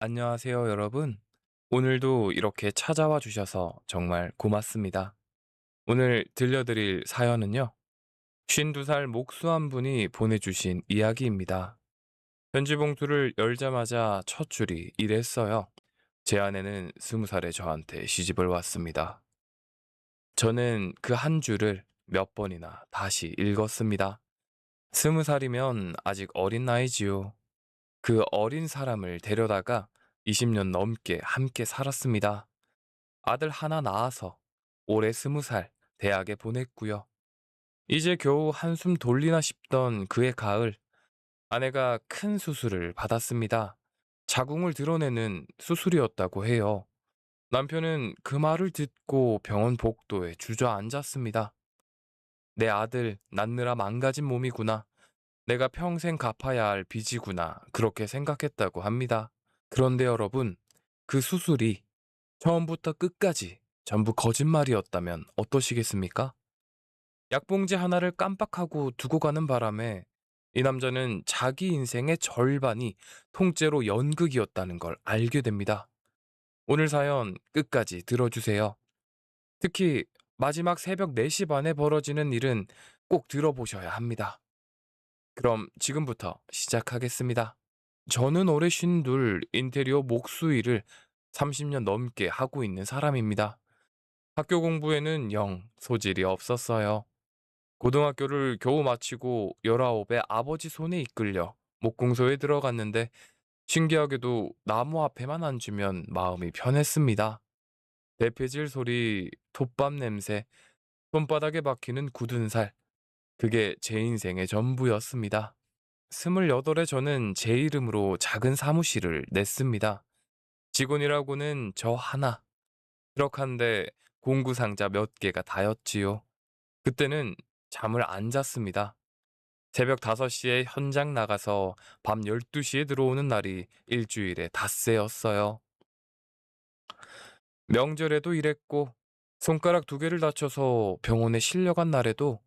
안녕하세요, 여러분. 오늘도 이렇게 찾아와 주셔서 정말 고맙습니다. 오늘 들려드릴 사연은요, 52살 목수 한 분이 보내주신 이야기입니다. 편지 봉투를 열자마자 첫 줄이 이랬어요. 제 아내는 20살에 저한테 시집을 왔습니다. 저는 그 한 줄을 몇 번이나 다시 읽었습니다. 20살이면 아직 어린 나이지요. 그 어린 사람을 데려다가 20년 넘게 함께 살았습니다. 아들 하나 낳아서 올해 20살 대학에 보냈고요. 이제 겨우 한숨 돌리나 싶던 그해 가을, 아내가 큰 수술을 받았습니다. 자궁을 드러내는 수술이었다고 해요. 남편은 그 말을 듣고 병원 복도에 주저앉았습니다. 내 아들 낳느라 망가진 몸이구나. 내가 평생 갚아야 할 빚이구나. 그렇게 생각했다고 합니다. 그런데 여러분, 그 수술이 처음부터 끝까지 전부 거짓말이었다면 어떠시겠습니까? 약봉지 하나를 깜빡하고 두고 가는 바람에 이 남자는 자기 인생의 절반이 통째로 연극이었다는 걸 알게 됩니다. 오늘 사연 끝까지 들어주세요. 특히 마지막 새벽 4시 반에 벌어지는 일은 꼭 들어보셔야 합니다. 그럼 지금부터 시작하겠습니다. 저는 올해 52 인테리어 목수 일을 30년 넘게 하고 있는 사람입니다. 학교 공부에는 영 소질이 없었어요. 고등학교를 겨우 마치고 19에 아버지 손에 이끌려 목공소에 들어갔는데 신기하게도 나무 앞에만 앉으면 마음이 편했습니다. 대패질 소리, 톱밥 냄새, 손바닥에 박히는 굳은 살, 그게 제 인생의 전부였습니다. 28에 저는 제 이름으로 작은 사무실을 냈습니다. 직원이라고는 저 하나, 트럭 한 대, 공구 상자 몇 개가 다였지요. 그때는 잠을 안 잤습니다. 새벽 5시에 현장 나가서 밤 12시에 들어오는 날이 일주일에 닷새였어요. 명절에도 일했고, 손가락 2개를 다쳐서 병원에 실려간 날에도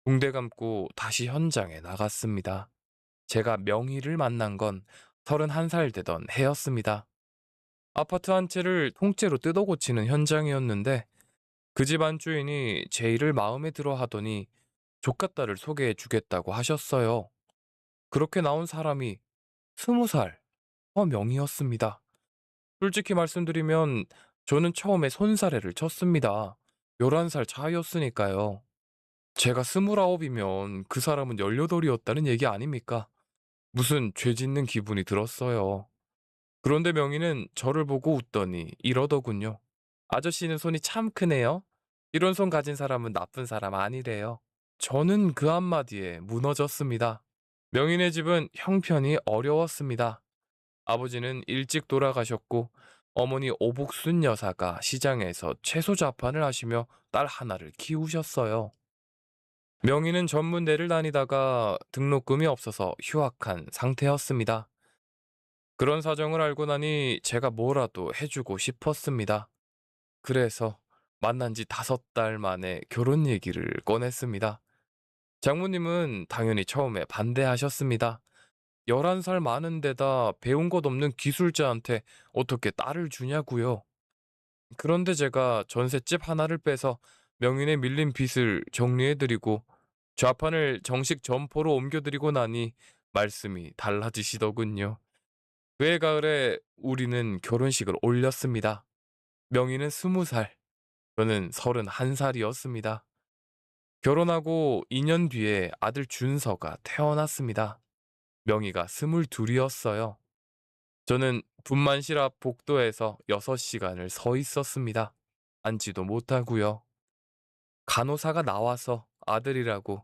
붕대 감고 다시 현장에 나갔습니다. 제가 명희를 만난 건 31살 되던 해였습니다. 아파트 한 채를 통째로 뜯어 고치는 현장이었는데 그 집 안주인이 제 일을 마음에 들어 하더니 조카딸을 소개해 주겠다고 하셨어요. 그렇게 나온 사람이 20살 허명이었습니다. 솔직히 말씀드리면 저는 처음에 손사래를 쳤습니다. 11살 차이였으니까요. 제가 29이면 그 사람은 18이었다는 얘기 아닙니까? 무슨 죄 짓는 기분이 들었어요. 그런데 명희는 저를 보고 웃더니 이러더군요. 아저씨는 손이 참 크네요. 이런 손 가진 사람은 나쁜 사람 아니래요. 저는 그 한마디에 무너졌습니다. 명희네 집은 형편이 어려웠습니다. 아버지는 일찍 돌아가셨고 어머니 오복순 여사가 시장에서 채소 자판을 하시며 딸 하나를 키우셨어요. 명희는 전문대를 다니다가 등록금이 없어서 휴학한 상태였습니다. 그런 사정을 알고 나니 제가 뭐라도 해주고 싶었습니다. 그래서 만난 지 5달 만에 결혼 얘기를 꺼냈습니다. 장모님은 당연히 처음에 반대하셨습니다. 11살 많은 데다 배운 것 없는 기술자한테 어떻게 딸을 주냐고요. 그런데 제가 전셋집 하나를 빼서 명인에 밀린 빚을 정리해드리고 좌판을 정식 점포로 옮겨드리고 나니 말씀이 달라지시더군요. 그해 가을에 우리는 결혼식을 올렸습니다. 명희는 20살, 저는 31살이었습니다. 결혼하고 2년 뒤에 아들 준서가 태어났습니다. 명희가 22이었어요. 저는 분만실 앞 복도에서 6시간을 서 있었습니다. 앉지도 못하고요. 간호사가 나와서 아들이라고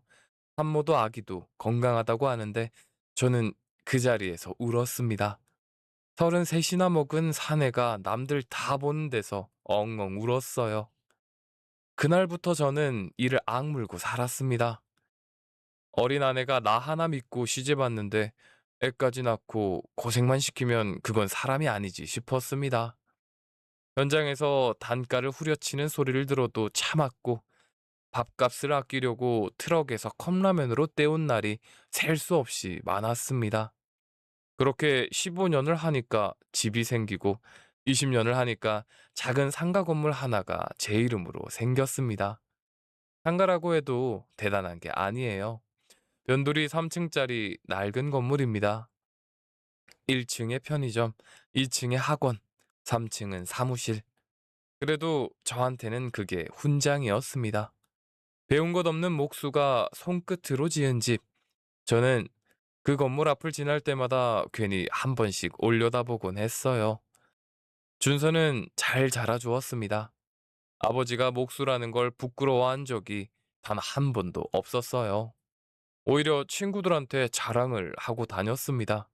산모도 아기도 건강하다고 하는데 저는 그 자리에서 울었습니다. 33이나 먹은 사내가 남들 다 보는 데서 엉엉 울었어요. 그날부터 저는 이를 악물고 살았습니다. 어린 아내가 나 하나 믿고 시집왔는데 애까지 낳고 고생만 시키면 그건 사람이 아니지 싶었습니다. 현장에서 단가를 후려치는 소리를 들어도 참았고 밥값을 아끼려고 트럭에서 컵라면으로 때운 날이 셀 수 없이 많았습니다. 그렇게 15년을 하니까 집이 생기고 20년을 하니까 작은 상가 건물 하나가 제 이름으로 생겼습니다. 상가라고 해도 대단한 게 아니에요. 변두리 3층짜리 낡은 건물입니다. 1층에 편의점, 2층에 학원, 3층은 사무실. 그래도 저한테는 그게 훈장이었습니다. 배운 것 없는 목수가 손끝으로 지은 집. 저는 그 건물 앞을 지날 때마다 괜히 한 번씩 올려다보곤 했어요. 준서는 잘 자라주었습니다. 아버지가 목수라는 걸 부끄러워한 적이 단 한 번도 없었어요. 오히려 친구들한테 자랑을 하고 다녔습니다.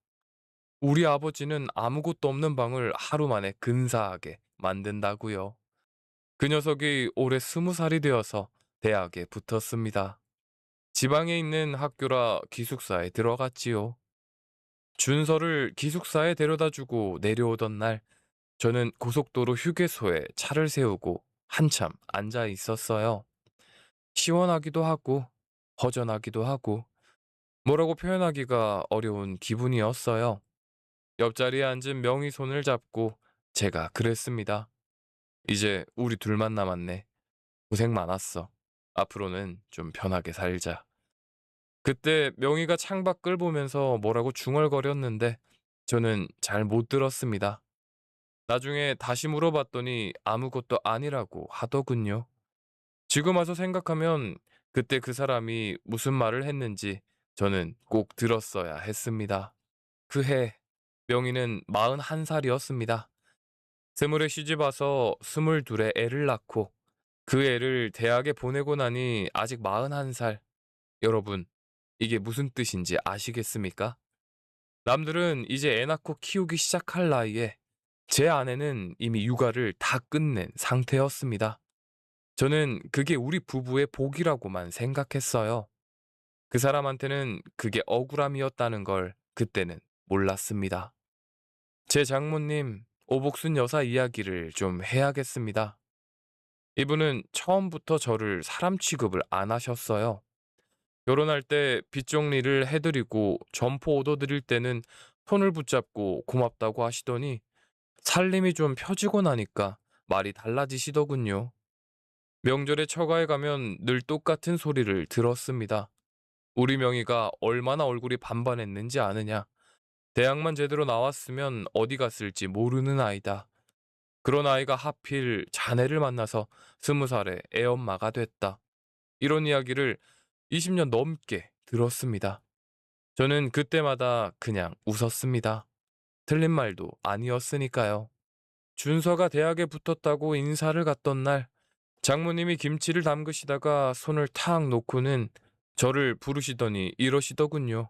우리 아버지는 아무것도 없는 방을 하루 만에 근사하게 만든다고요. 그 녀석이 올해 20살이 되어서 대학에 붙었습니다. 지방에 있는 학교라 기숙사에 들어갔지요. 준서를 기숙사에 데려다주고 내려오던 날, 저는 고속도로 휴게소에 차를 세우고 한참 앉아 있었어요. 시원하기도 하고, 허전하기도 하고, 뭐라고 표현하기가 어려운 기분이었어요. 옆자리에 앉은 명희 손을 잡고 제가 그랬습니다. 이제 우리 둘만 남았네. 고생 많았어. 앞으로는 좀 편하게 살자. 그때 명희가 창밖을 보면서 뭐라고 중얼거렸는데 저는 잘 못 들었습니다. 나중에 다시 물어봤더니 아무것도 아니라고 하더군요. 지금 와서 생각하면 그때 그 사람이 무슨 말을 했는지 저는 꼭 들었어야 했습니다. 그 해 명희는 41살이었습니다. 스물에 시집와서 22에 애를 낳고 그 애를 대학에 보내고 나니 아직 41살. 여러분, 이게 무슨 뜻인지 아시겠습니까? 남들은 이제 애 낳고 키우기 시작할 나이에 제 아내는 이미 육아를 다 끝낸 상태였습니다. 저는 그게 우리 부부의 복이라고만 생각했어요. 그 사람한테는 그게 억울함이었다는 걸 그때는 몰랐습니다. 제 장모님, 오복순 여사 이야기를 좀 해야겠습니다. 이분은 처음부터 저를 사람 취급을 안 하셨어요. 결혼할 때 빚 정리를 해드리고 점포 얻어드릴 때는 손을 붙잡고 고맙다고 하시더니 살림이 좀 펴지고 나니까 말이 달라지시더군요. 명절에 처가에 가면 늘 똑같은 소리를 들었습니다. 우리 명희가 얼마나 얼굴이 반반했는지 아느냐. 대학만 제대로 나왔으면 어디 갔을지 모르는 아이다. 그런 아이가 하필 자네를 만나서 20살에 애엄마가 됐다. 이런 이야기를 20년 넘게 들었습니다. 저는 그때마다 그냥 웃었습니다. 틀린 말도 아니었으니까요. 준서가 대학에 붙었다고 인사를 갔던 날, 장모님이 김치를 담그시다가 손을 탁 놓고는 저를 부르시더니 이러시더군요.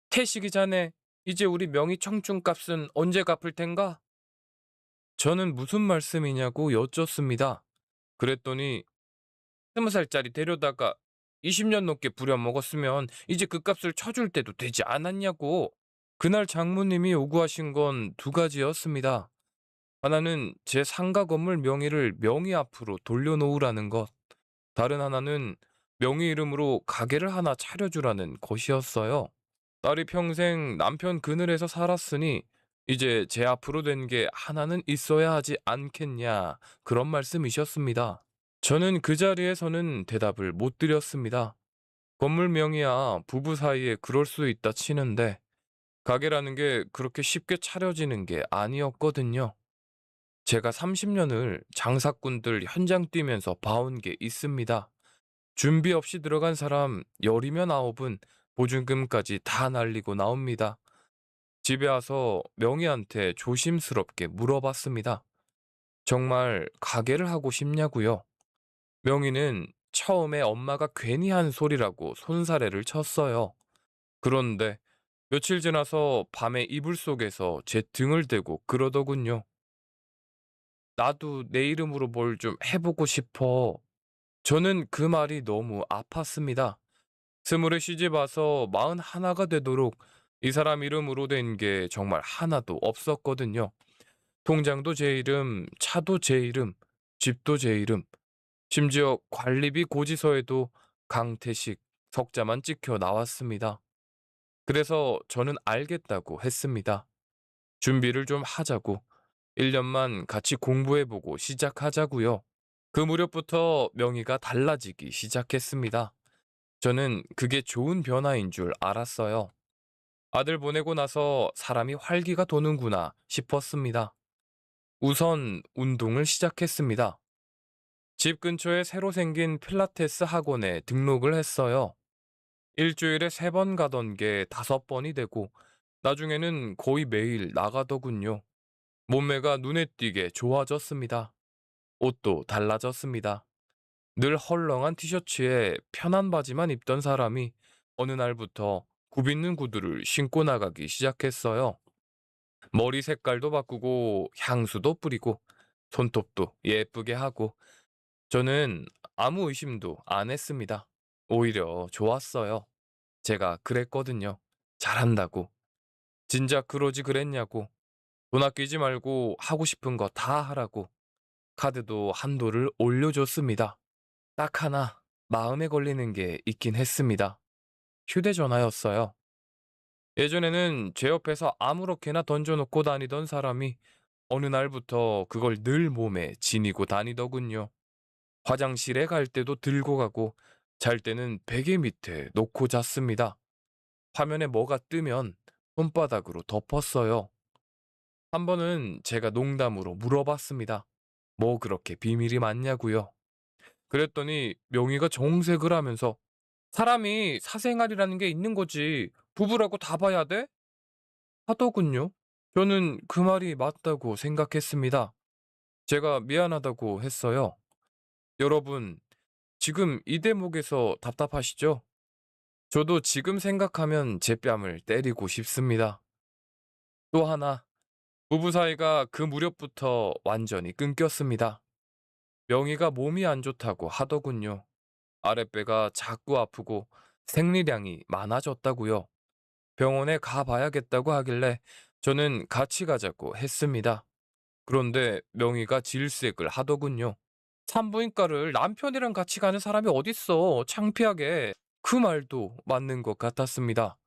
태식이 자네, 이제 우리 명의 청춘값은 언제 갚을 텐가? 저는 무슨 말씀이냐고 여쭙습니다. 그랬더니 20살짜리 데려다가 20년 넘게 부려먹었으면 이제 그 값을 쳐줄 때도 되지 않았냐고. 그날 장모님이 요구하신 건 두 가지였습니다. 하나는 제 상가 건물 명의를 명의 앞으로 돌려놓으라는 것. 다른 하나는 명의 이름으로 가게를 하나 차려주라는 것이었어요. 딸이 평생 남편 그늘에서 살았으니 이제 제 앞으로 된 게 하나는 있어야 하지 않겠냐. 그런 말씀이셨습니다. 저는 그 자리에서는 대답을 못 드렸습니다. 건물 명의야 부부 사이에 그럴 수 있다 치는데 가게라는 게 그렇게 쉽게 차려지는 게 아니었거든요. 제가 30년을 장사꾼들 현장 뛰면서 봐온 게 있습니다. 준비 없이 들어간 사람 열이면 아홉은 보증금까지 다 날리고 나옵니다. 집에 와서 명희한테 조심스럽게 물어봤습니다. 정말 가게를 하고 싶냐고요? 명희는 처음에 엄마가 괜히 한 소리라고 손사래를 쳤어요. 그런데 며칠 지나서 밤에 이불 속에서 제 등을 대고 그러더군요. 나도 내 이름으로 뭘 좀 해보고 싶어. 저는 그 말이 너무 아팠습니다. 스물에 시집 와서 41가 되도록 이 사람 이름으로 된 게 정말 하나도 없었거든요. 통장도 제 이름, 차도 제 이름, 집도 제 이름, 심지어 관리비 고지서에도 강태식 석자만 찍혀 나왔습니다. 그래서 저는 알겠다고 했습니다. 준비를 좀 하자고. 1년만 같이 공부해보고 시작하자고요. 그 무렵부터 명희가 달라지기 시작했습니다. 저는 그게 좋은 변화인 줄 알았어요. 아들 보내고 나서 사람이 활기가 도는구나 싶었습니다. 우선 운동을 시작했습니다. 집 근처에 새로 생긴 필라테스 학원에 등록을 했어요. 일주일에 3번 가던 게 5번이 되고, 나중에는 거의 매일 나가더군요. 몸매가 눈에 띄게 좋아졌습니다. 옷도 달라졌습니다. 늘 헐렁한 티셔츠에 편한 바지만 입던 사람이 어느 날부터 굽있는 구두를 신고 나가기 시작했어요. 머리 색깔도 바꾸고 향수도 뿌리고 손톱도 예쁘게 하고 저는 아무 의심도 안 했습니다. 오히려 좋았어요. 제가 그랬거든요. 잘한다고. 진작 그러지 그랬냐고. 돈 아끼지 말고 하고 싶은 거 다 하라고. 카드도 한도를 올려줬습니다. 딱 하나 마음에 걸리는 게 있긴 했습니다. 휴대전화였어요. 예전에는 제 옆에서 아무렇게나 던져놓고 다니던 사람이 어느 날부터 그걸 늘 몸에 지니고 다니더군요. 화장실에 갈 때도 들고 가고 잘 때는 베개 밑에 놓고 잤습니다. 화면에 뭐가 뜨면 손바닥으로 덮었어요. 한 번은 제가 농담으로 물어봤습니다. 뭐 그렇게 비밀이 많냐고요. 그랬더니 명희가 정색을 하면서 사람이 사생활이라는 게 있는 거지. 부부라고 다 봐야 돼? 하더군요. 저는 그 말이 맞다고 생각했습니다. 제가 미안하다고 했어요. 여러분, 지금 이 대목에서 답답하시죠? 저도 지금 생각하면 제 뺨을 때리고 싶습니다. 또 하나, 부부 사이가 그 무렵부터 완전히 끊겼습니다. 명희가 몸이 안 좋다고 하더군요. 아랫배가 자꾸 아프고 생리량이 많아졌다고요. 병원에 가봐야겠다고 하길래 저는 같이 가자고 했습니다. 그런데 명희가 질색을 하더군요. 산부인과를 남편이랑 같이 가는 사람이 어딨어, 창피하게. 그 말도 맞는 것 같았습니다.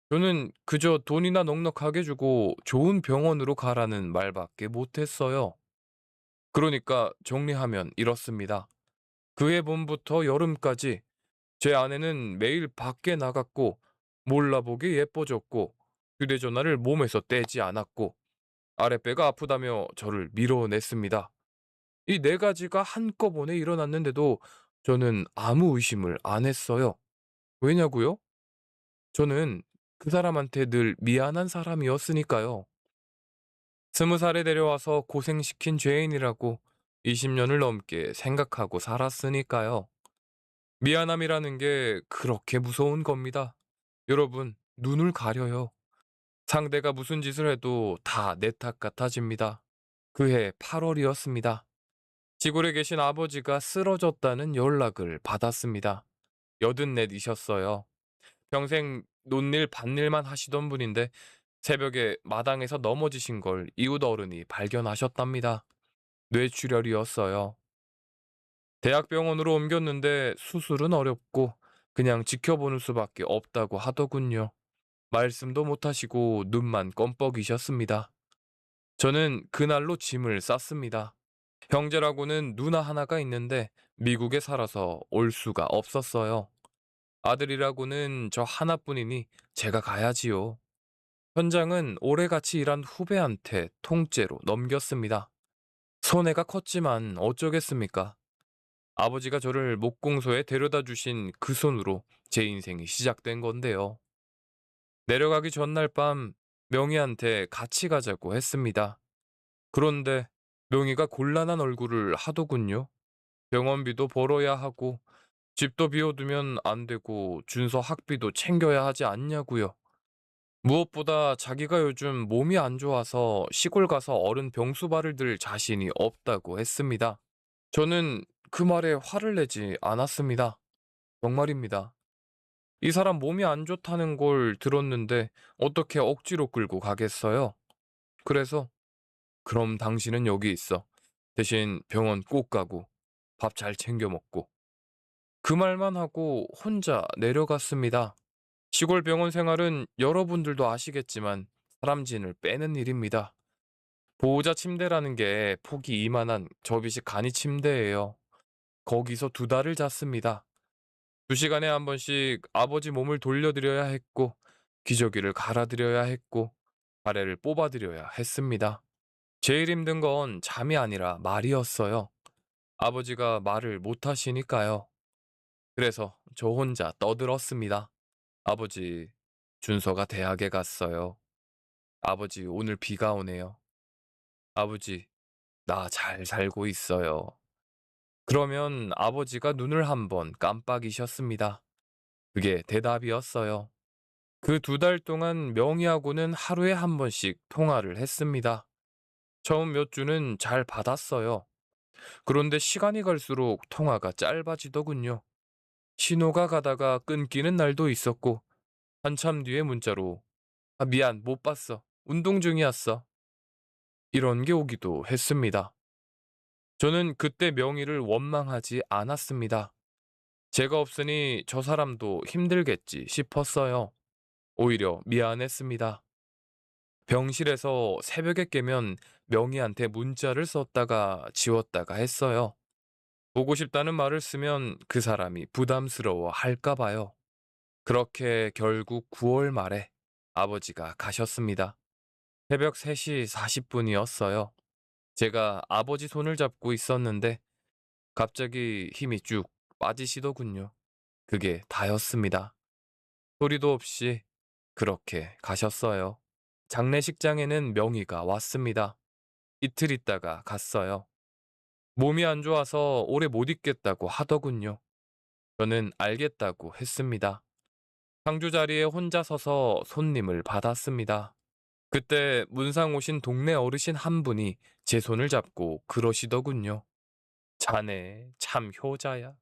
저는 그저 돈이나 넉넉하게 주고 좋은 병원으로 가라는 말밖에 못했어요. 그러니까 정리하면 이렇습니다. 그해 봄부터 여름까지 제 아내는 매일 밖에 나갔고 몰라보게 예뻐졌고 휴대전화를 몸에서 떼지 않았고 아랫배가 아프다며 저를 밀어냈습니다. 이 네 가지가 한꺼번에 일어났는데도 저는 아무 의심을 안 했어요. 왜냐고요? 저는 그 사람한테 늘 미안한 사람이었으니까요. 20살에 데려와서 고생시킨 죄인이라고 20년을 넘게 생각하고 살았으니까요. 미안함이라는 게 그렇게 무서운 겁니다. 여러분, 눈을 가려요. 상대가 무슨 짓을 해도 다 내 탓 같아집니다. 그해 8월이었습니다. 시골에 계신 아버지가 쓰러졌다는 연락을 받았습니다. 84이셨어요. 평생 논일 밭일만 하시던 분인데 새벽에 마당에서 넘어지신 걸 이웃 어른이 발견하셨답니다. 뇌출혈이었어요. 대학병원으로 옮겼는데 수술은 어렵고 그냥 지켜보는 수밖에 없다고 하더군요. 말씀도 못하시고 눈만 껌뻑이셨습니다. 저는 그날로 짐을 쌌습니다. 형제라고는 누나 하나가 있는데 미국에 살아서 올 수가 없었어요. 아들이라고는 저 하나뿐이니 제가 가야지요. 현장은 오래 같이 일한 후배한테 통째로 넘겼습니다. 손해가 컸지만 어쩌겠습니까? 아버지가 저를 목공소에 데려다 주신 그 손으로 제 인생이 시작된 건데요. 내려가기 전날 밤 명희한테 같이 가자고 했습니다. 그런데 명희가 곤란한 얼굴을 하더군요. 병원비도 벌어야 하고 집도 비워두면 안 되고 준서 학비도 챙겨야 하지 않냐고요. 무엇보다 자기가 요즘 몸이 안 좋아서 시골 가서 어른 병수발을 들 자신이 없다고 했습니다. 저는 그 말에 화를 내지 않았습니다. 정말입니다. 이 사람 몸이 안 좋다는 걸 들었는데 어떻게 억지로 끌고 가겠어요? 그래서 그럼 당신은 여기 있어. 대신 병원 꼭 가고 밥 잘 챙겨 먹고 그 말만 하고 혼자 내려갔습니다. 시골 병원 생활은 여러분들도 아시겠지만 사람진을 빼는 일입니다. 보호자 침대라는 게 폭이 이만한 접이식 간이 침대예요. 거기서 두 달을 잤습니다. 2시간에 한 번씩 아버지 몸을 돌려드려야 했고, 기저귀를 갈아드려야 했고, 가래를 뽑아드려야 했습니다. 제일 힘든 건 잠이 아니라 말이었어요. 아버지가 말을 못하시니까요. 그래서 저 혼자 떠들었습니다. 아버지, 준서가 대학에 갔어요. 아버지, 오늘 비가 오네요. 아버지, 나 잘 살고 있어요. 그러면 아버지가 눈을 한번 깜빡이셨습니다. 그게 대답이었어요. 그 2달 동안 명희하고는 하루에 한 번씩 통화를 했습니다. 처음 몇 주는 잘 받았어요. 그런데 시간이 갈수록 통화가 짧아지더군요. 신호가 가다가 끊기는 날도 있었고, 한참 뒤에 문자로, 아, 미안, 못 봤어. 운동 중이었어. 이런 게 오기도 했습니다. 저는 그때 명희를 원망하지 않았습니다. 제가 없으니 저 사람도 힘들겠지 싶었어요. 오히려 미안했습니다. 병실에서 새벽에 깨면 명희한테 문자를 썼다가 지웠다가 했어요. 보고 싶다는 말을 쓰면 그 사람이 부담스러워 할까 봐요. 그렇게 결국 9월 말에 아버지가 가셨습니다. 새벽 3시 40분이었어요. 제가 아버지 손을 잡고 있었는데 갑자기 힘이 쭉 빠지시더군요. 그게 다였습니다. 소리도 없이 그렇게 가셨어요. 장례식장에는 명희가 왔습니다. 이틀 있다가 갔어요. 몸이 안 좋아서 오래 못 있겠다고 하더군요. 저는 알겠다고 했습니다. 상주 자리에 혼자 서서 손님을 받았습니다. 그때 문상 오신 동네 어르신 한 분이 제 손을 잡고 그러시더군요. 자네 참 효자야.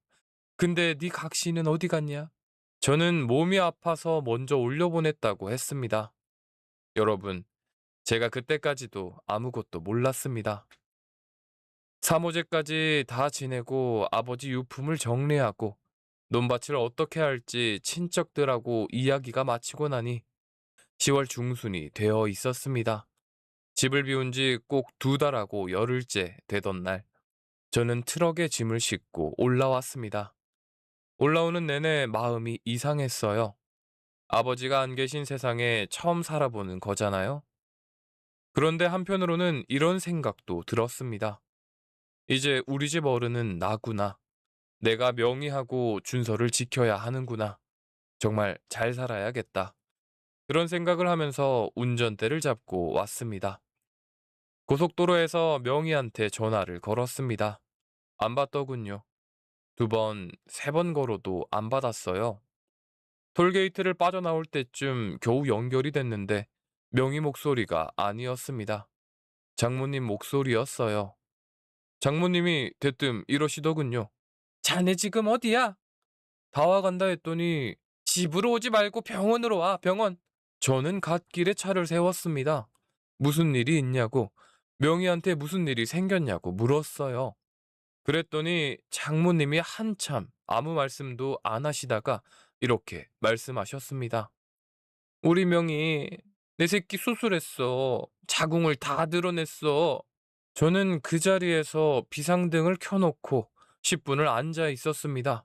근데 네 각시는 어디 갔냐? 저는 몸이 아파서 먼저 올려보냈다고 했습니다. 여러분, 제가 그때까지도 아무것도 몰랐습니다. 사모제까지 다 지내고 아버지 유품을 정리하고 논밭을 어떻게 할지 친척들하고 이야기가 마치고 나니 10월 중순이 되어 있었습니다. 집을 비운 지 꼭 2달하고 열흘째 되던 날, 저는 트럭에 짐을 싣고 올라왔습니다. 올라오는 내내 마음이 이상했어요. 아버지가 안 계신 세상에 처음 살아보는 거잖아요. 그런데 한편으로는 이런 생각도 들었습니다. 이제 우리 집 어른은 나구나. 내가 명의하고 준서를 지켜야 하는구나. 정말 잘 살아야겠다. 그런 생각을 하면서 운전대를 잡고 왔습니다. 고속도로에서 명희한테 전화를 걸었습니다. 안 받더군요. 2번, 3번 걸어도 안 받았어요. 톨게이트를 빠져나올 때쯤 겨우 연결이 됐는데 명희 목소리가 아니었습니다. 장모님 목소리였어요. 장모님이 대뜸 이러시더군요. 자네 지금 어디야? 다 와간다 했더니 집으로 오지 말고 병원으로 와, 병원. 저는 갓길에 차를 세웠습니다. 무슨 일이 있냐고, 명희한테 무슨 일이 생겼냐고 물었어요. 그랬더니 장모님이 한참 아무 말씀도 안 하시다가 이렇게 말씀하셨습니다. 우리 명희, 내 새끼 수술했어. 자궁을 다 드러냈어. 저는 그 자리에서 비상등을 켜놓고 10분을 앉아 있었습니다.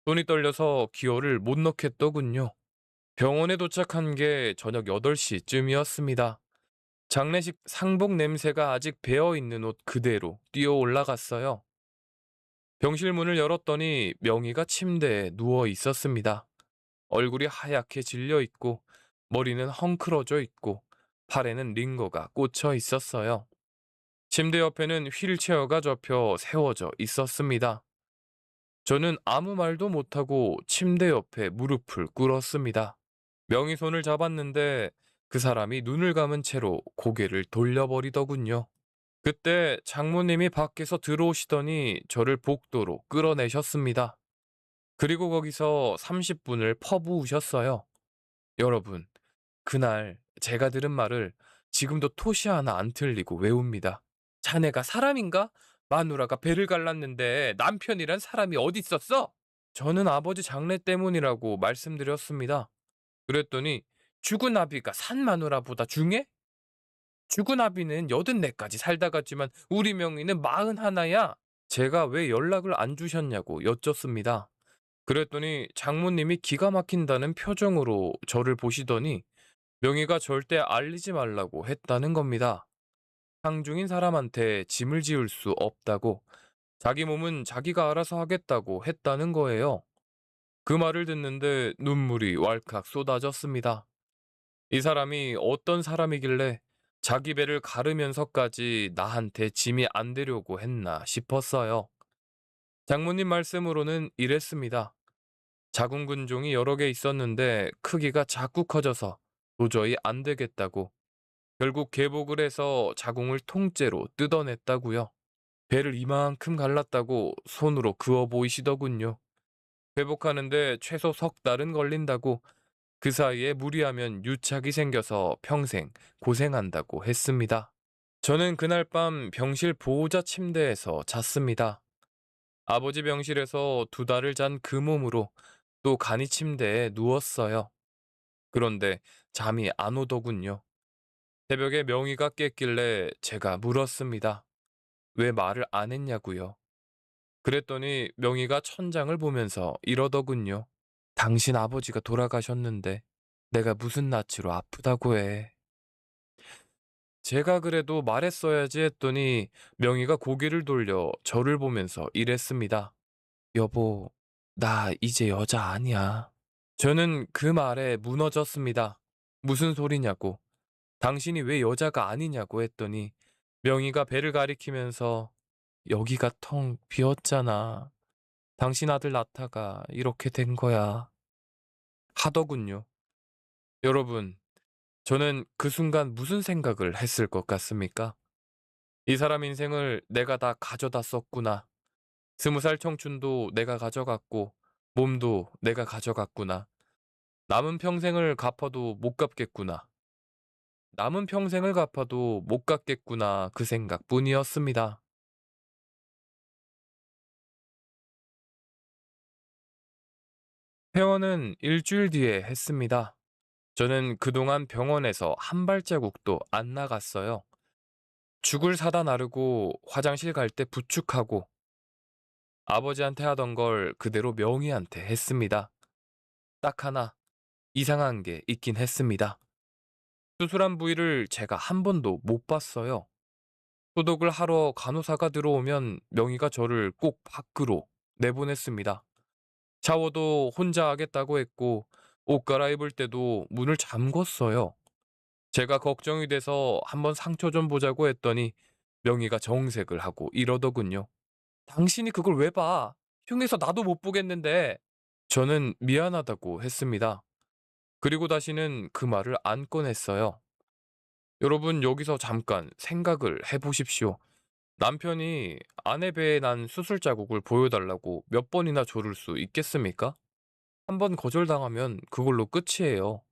손이 떨려서 기어를 못 넣겠더군요. 병원에 도착한 게 저녁 8시쯤이었습니다. 장례식 상복 냄새가 아직 배어있는 옷 그대로 뛰어 올라갔어요. 병실 문을 열었더니 명희가 침대에 누워 있었습니다. 얼굴이 하얗게 질려 있고 머리는 헝클어져 있고 팔에는 링거가 꽂혀 있었어요. 침대 옆에는 휠체어가 접혀 세워져 있었습니다. 저는 아무 말도 못하고 침대 옆에 무릎을 꿇었습니다. 명희 손을 잡았는데 그 사람이 눈을 감은 채로 고개를 돌려버리더군요. 그때 장모님이 밖에서 들어오시더니 저를 복도로 끌어내셨습니다. 그리고 거기서 30분을 퍼부으셨어요. 여러분, 그날 제가 들은 말을 지금도 토시 하나 안 틀리고 외웁니다. 자네가 사람인가? 마누라가 배를 갈랐는데 남편이란 사람이 어디 있었어? 저는 아버지 장례 때문이라고 말씀드렸습니다. 그랬더니 "죽은 아비가 산 마누라보다 중해? 죽은 아비는 84까지 살다 갔지만 우리 명의는 41야." 제가 왜 연락을 안 주셨냐고 여쭙습니다. 그랬더니 장모님이 기가 막힌다는 표정으로 저를 보시더니 명의가 절대 알리지 말라고 했다는 겁니다. 상중인 사람한테 짐을 지을 수 없다고, 자기 몸은 자기가 알아서 하겠다고 했다는 거예요. 그 말을 듣는데 눈물이 왈칵 쏟아졌습니다. 이 사람이 어떤 사람이길래 자기 배를 가르면서까지 나한테 짐이 안 되려고 했나 싶었어요. 장모님 말씀으로는 이랬습니다. 자궁근종이 여러 개 있었는데 크기가 자꾸 커져서 도저히 안 되겠다고, 결국 개복을 해서 자궁을 통째로 뜯어냈다고요. 배를 이만큼 갈랐다고 손으로 그어 보이시더군요. 회복하는데 최소 석 달은 걸린다고, 그 사이에 무리하면 유착이 생겨서 평생 고생한다고 했습니다. 저는 그날 밤 병실 보호자 침대에서 잤습니다. 아버지 병실에서 2달을 잔 그 몸으로 또 간이 침대에 누웠어요. 그런데 잠이 안 오더군요. 새벽에 명의가 깼길래 제가 물었습니다. 왜 말을 안 했냐고요. 그랬더니 명의가 천장을 보면서 이러더군요. 당신 아버지가 돌아가셨는데 내가 무슨 낯으로 아프다고 해. 제가 그래도 말했어야지 했더니 명의가 고개를 돌려 저를 보면서 이랬습니다. 여보, 나 이제 여자 아니야. 저는 그 말에 무너졌습니다. 무슨 소리냐고. 당신이 왜 여자가 아니냐고 했더니 명의가 배를 가리키면서 여기가 텅 비었잖아. 당신 아들 나타가 이렇게 된 거야. 하더군요. 여러분, 저는 그 순간 무슨 생각을 했을 것 같습니까? 이 사람 인생을 내가 다 가져다 썼구나. 20살 청춘도 내가 가져갔고, 몸도 내가 가져갔구나. 남은 평생을 갚아도 못 갚겠구나. 남은 평생을 갚아도 못 갚겠구나. 그 생각뿐이었습니다. 퇴원은 일주일 뒤에 했습니다. 저는 그동안 병원에서 한 발자국도 안 나갔어요. 죽을 사다 나르고 화장실 갈 때 부축하고 아버지한테 하던 걸 그대로 명희한테 했습니다. 딱 하나 이상한 게 있긴 했습니다. 수술한 부위를 제가 한 번도 못 봤어요. 소독을 하러 간호사가 들어오면 명희가 저를 꼭 밖으로 내보냈습니다. 샤워도 혼자 하겠다고 했고 옷 갈아입을 때도 문을 잠궜어요. 제가 걱정이 돼서 한번 상처 좀 보자고 했더니 명희가 정색을 하고 이러더군요. 당신이 그걸 왜 봐? 흉해서 나도 못 보겠는데. 저는 미안하다고 했습니다. 그리고 다시는 그 말을 안 꺼냈어요. 여러분, 여기서 잠깐 생각을 해보십시오. 남편이 아내 배에 난 수술 자국을 보여달라고 몇 번이나 조를 수 있겠습니까? 한 번 거절당하면 그걸로 끝이에요.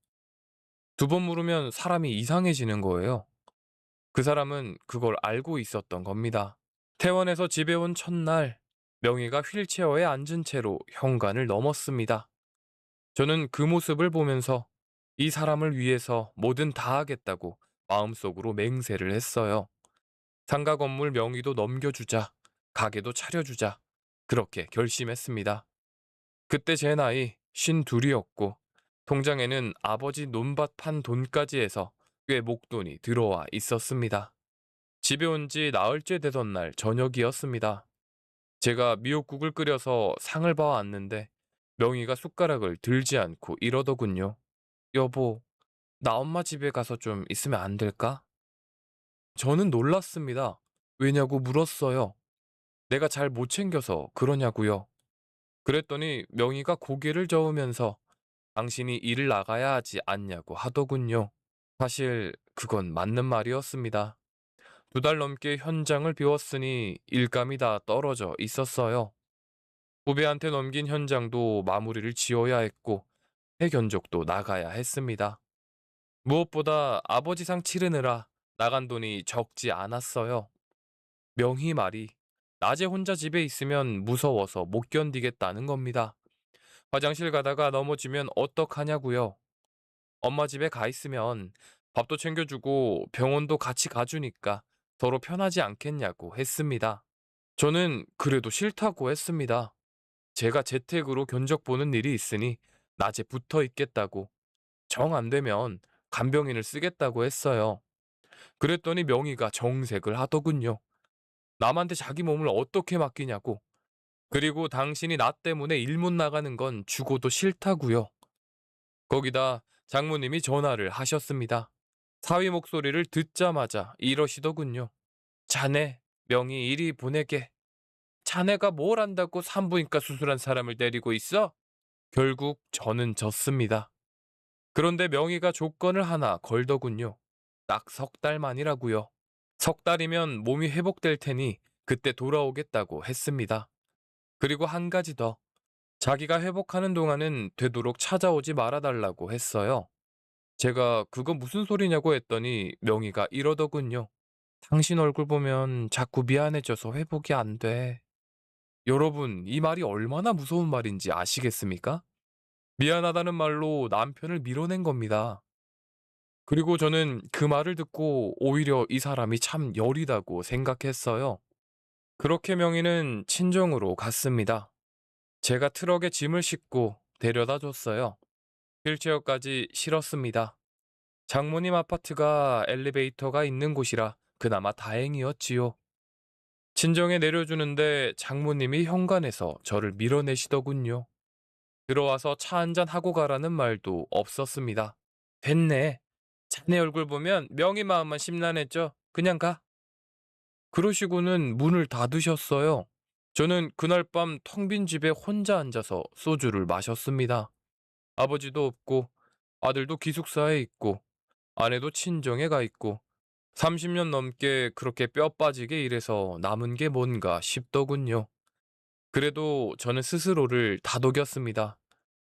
2번 물으면 사람이 이상해지는 거예요. 그 사람은 그걸 알고 있었던 겁니다. 퇴원해서 집에 온 첫날, 명희가 휠체어에 앉은 채로 현관을 넘었습니다. 저는 그 모습을 보면서 이 사람을 위해서 뭐든 다 하겠다고 마음속으로 맹세를 했어요. 상가 건물 명의도 넘겨주자, 가게도 차려주자, 그렇게 결심했습니다. 그때 제 나이 52이었고, 통장에는 아버지 논밭 판 돈까지 해서 꽤 목돈이 들어와 있었습니다. 집에 온 지 나흘째 되던 날 저녁이었습니다. 제가 미역국을 끓여서 상을 봐왔는데 명희가 숟가락을 들지 않고 이러더군요. 여보, 나 엄마 집에 가서 좀 있으면 안 될까? 저는 놀랐습니다. 왜냐고 물었어요. 내가 잘 못 챙겨서 그러냐고요. 그랬더니 명희가 고개를 저으면서 당신이 일을 나가야 하지 않냐고 하더군요. 사실 그건 맞는 말이었습니다. 2달 넘게 현장을 비웠으니 일감이 다 떨어져 있었어요. 후배한테 넘긴 현장도 마무리를 지어야 했고 해견족도 나가야 했습니다. 무엇보다 아버지 상 치르느라 나간 돈이 적지 않았어요. 명희 말이 낮에 혼자 집에 있으면 무서워서 못 견디겠다는 겁니다. 화장실 가다가 넘어지면 어떡하냐고요. 엄마 집에 가 있으면 밥도 챙겨주고 병원도 같이 가주니까 서로 편하지 않겠냐고 했습니다. 저는 그래도 싫다고 했습니다. 제가 재택으로 견적 보는 일이 있으니 낮에 붙어 있겠다고, 정 안 되면 간병인을 쓰겠다고 했어요. 그랬더니 명희가 정색을 하더군요. 남한테 자기 몸을 어떻게 맡기냐고. 그리고 당신이 나 때문에 일 못 나가는 건 죽어도 싫다고요. 거기다 장모님이 전화를 하셨습니다. 사위 목소리를 듣자마자 이러시더군요. 자네, 명희 이리 보내게. 자네가 뭘 안다고 산부인과 수술한 사람을 데리고 있어? 결국 저는 졌습니다. 그런데 명희가 조건을 하나 걸더군요. 딱 석 달만이라고요. 석 달이면 몸이 회복될 테니 그때 돌아오겠다고 했습니다. 그리고 한 가지 더. 자기가 회복하는 동안은 되도록 찾아오지 말아달라고 했어요. 제가 그거 무슨 소리냐고 했더니 명희가 이러더군요. 당신 얼굴 보면 자꾸 미안해져서 회복이 안 돼. 여러분, 이 말이 얼마나 무서운 말인지 아시겠습니까? 미안하다는 말로 남편을 밀어낸 겁니다. 그리고 저는 그 말을 듣고 오히려 이 사람이 참 여리다고 생각했어요. 그렇게 명희는 친정으로 갔습니다. 제가 트럭에 짐을 싣고 데려다 줬어요. 휠체어까지 실었습니다. 장모님 아파트가 엘리베이터가 있는 곳이라 그나마 다행이었지요. 친정에 내려주는데 장모님이 현관에서 저를 밀어내시더군요. 들어와서 차 한잔 하고 가라는 말도 없었습니다. 됐네. 자네 얼굴 보면 명희 마음만 심란했죠. 그냥 가. 그러시고는 문을 닫으셨어요. 저는 그날 밤 텅 빈 집에 혼자 앉아서 소주를 마셨습니다. 아버지도 없고, 아들도 기숙사에 있고, 아내도 친정에 가 있고, 30년 넘게 그렇게 뼈 빠지게 일해서 남은 게 뭔가 싶더군요. 그래도 저는 스스로를 다독였습니다.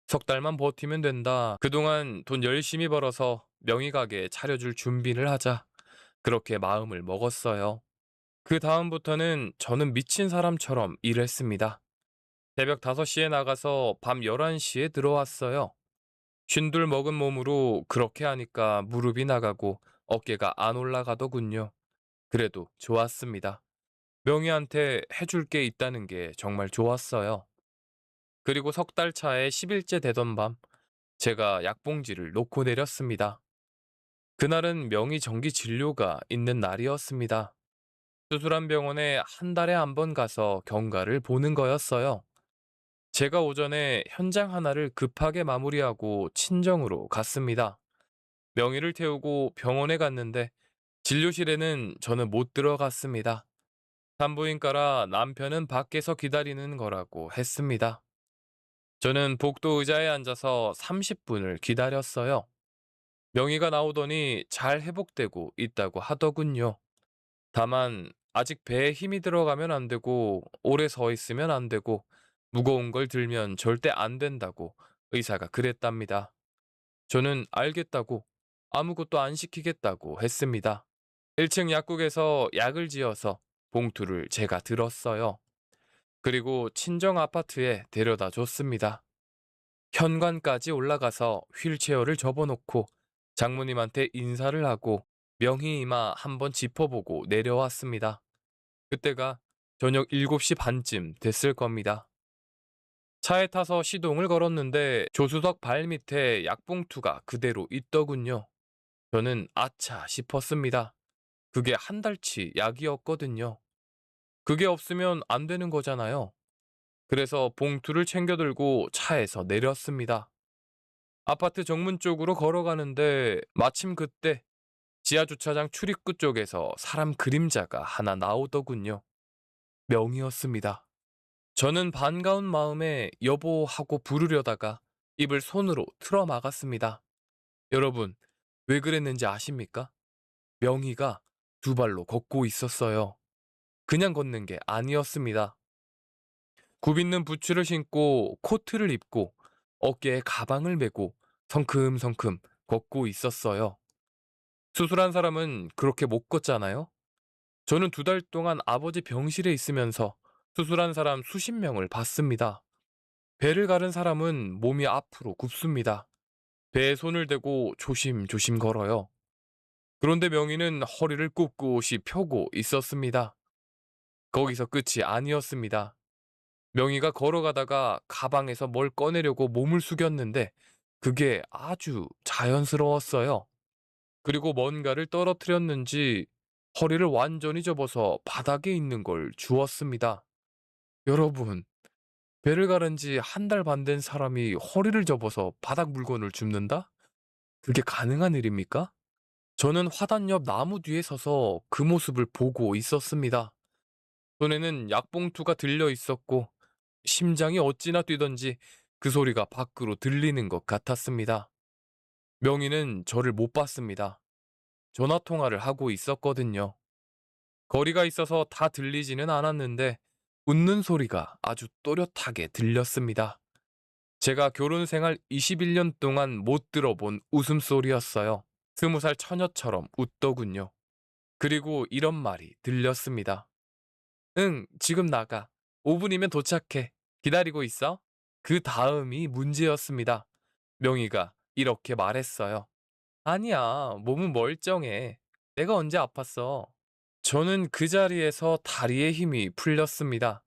석 달만 버티면 된다. 그동안 돈 열심히 벌어서 명의 가게 차려줄 준비를 하자. 그렇게 마음을 먹었어요. 그 다음부터는 저는 미친 사람처럼 일했습니다. 새벽 5시에 나가서 밤 11시에 들어왔어요. 쉰둘 먹은 몸으로 그렇게 하니까 무릎이 나가고 어깨가 안 올라가더군요. 그래도 좋았습니다. 명희한테 해줄 게 있다는 게 정말 좋았어요. 그리고 석 달 차에 10일째 되던 밤, 제가 약봉지를 놓고 내렸습니다. 그날은 명의 정기 진료가 있는 날이었습니다. 수술한 병원에 한 달에 한 번 가서 경과를 보는 거였어요. 제가 오전에 현장 하나를 급하게 마무리하고 친정으로 갔습니다. 명의를 태우고 병원에 갔는데 진료실에는 저는 못 들어갔습니다. 산부인과라 남편은 밖에서 기다리는 거라고 했습니다. 저는 복도 의자에 앉아서 30분을 기다렸어요. 명의가 나오더니 잘 회복되고 있다고 하더군요. 다만 아직 배에 힘이 들어가면 안 되고 오래 서 있으면 안 되고 무거운 걸 들면 절대 안 된다고 의사가 그랬답니다. 저는 알겠다고 아무것도 안 시키겠다고 했습니다. 1층 약국에서 약을 지어서 봉투를 제가 들었어요. 그리고 친정 아파트에 데려다 줬습니다. 현관까지 올라가서 휠체어를 접어놓고 장모님한테 인사를 하고 명희 이마 한번 짚어보고 내려왔습니다. 그때가 저녁 7시 반쯤 됐을 겁니다. 차에 타서 시동을 걸었는데 조수석 발밑에 약봉투가 그대로 있더군요. 저는 아차 싶었습니다. 그게 한 달치 약이었거든요. 그게 없으면 안 되는 거잖아요. 그래서 봉투를 챙겨 들고 차에서 내렸습니다. 아파트 정문 쪽으로 걸어가는데 마침 그때 지하 주차장 출입구 쪽에서 사람 그림자가 하나 나오더군요. 명이었습니다. 저는 반가운 마음에 여보 하고 부르려다가 입을 손으로 틀어 막았습니다. 여러분, 왜 그랬는지 아십니까? 명희가 두 발로 걷고 있었어요. 그냥 걷는 게 아니었습니다. 굽있는 부츠를 신고 코트를 입고 어깨에 가방을 메고 성큼성큼 걷고 있었어요. 수술한 사람은 그렇게 못 걷잖아요? 저는 2달 동안 아버지 병실에 있으면서 수술한 사람 수십 명을 봤습니다. 배를 가른 사람은 몸이 앞으로 굽습니다. 배에 손을 대고 조심조심 걸어요. 그런데 명희는 허리를 꿋꿋이 펴고 있었습니다. 거기서 끝이 아니었습니다. 명희가 걸어가다가 가방에서 뭘 꺼내려고 몸을 숙였는데 그게 아주 자연스러웠어요. 그리고 뭔가를 떨어뜨렸는지 허리를 완전히 접어서 바닥에 있는 걸 주웠습니다. 여러분, 배를 가른 지 한 달 반 된 사람이 허리를 접어서 바닥 물건을 줍는다? 그게 가능한 일입니까? 저는 화단 옆 나무 뒤에 서서 그 모습을 보고 있었습니다. 손에는 약봉투가 들려 있었고 심장이 어찌나 뛰던지 그 소리가 밖으로 들리는 것 같았습니다. 명희는 저를 못 봤습니다. 전화 통화를 하고 있었거든요. 거리가 있어서 다 들리지는 않았는데 웃는 소리가 아주 또렷하게 들렸습니다. 제가 결혼 생활 21년 동안 못 들어본 웃음소리였어요. 20살 처녀처럼 웃더군요. 그리고 이런 말이 들렸습니다. 응, 지금 나가. 5분이면 도착해. 기다리고 있어. 그 다음이 문제였습니다. 명희가 이렇게 말했어요. 아니야, 몸은 멀쩡해. 내가 언제 아팠어? 저는 그 자리에서 다리에 힘이 풀렸습니다.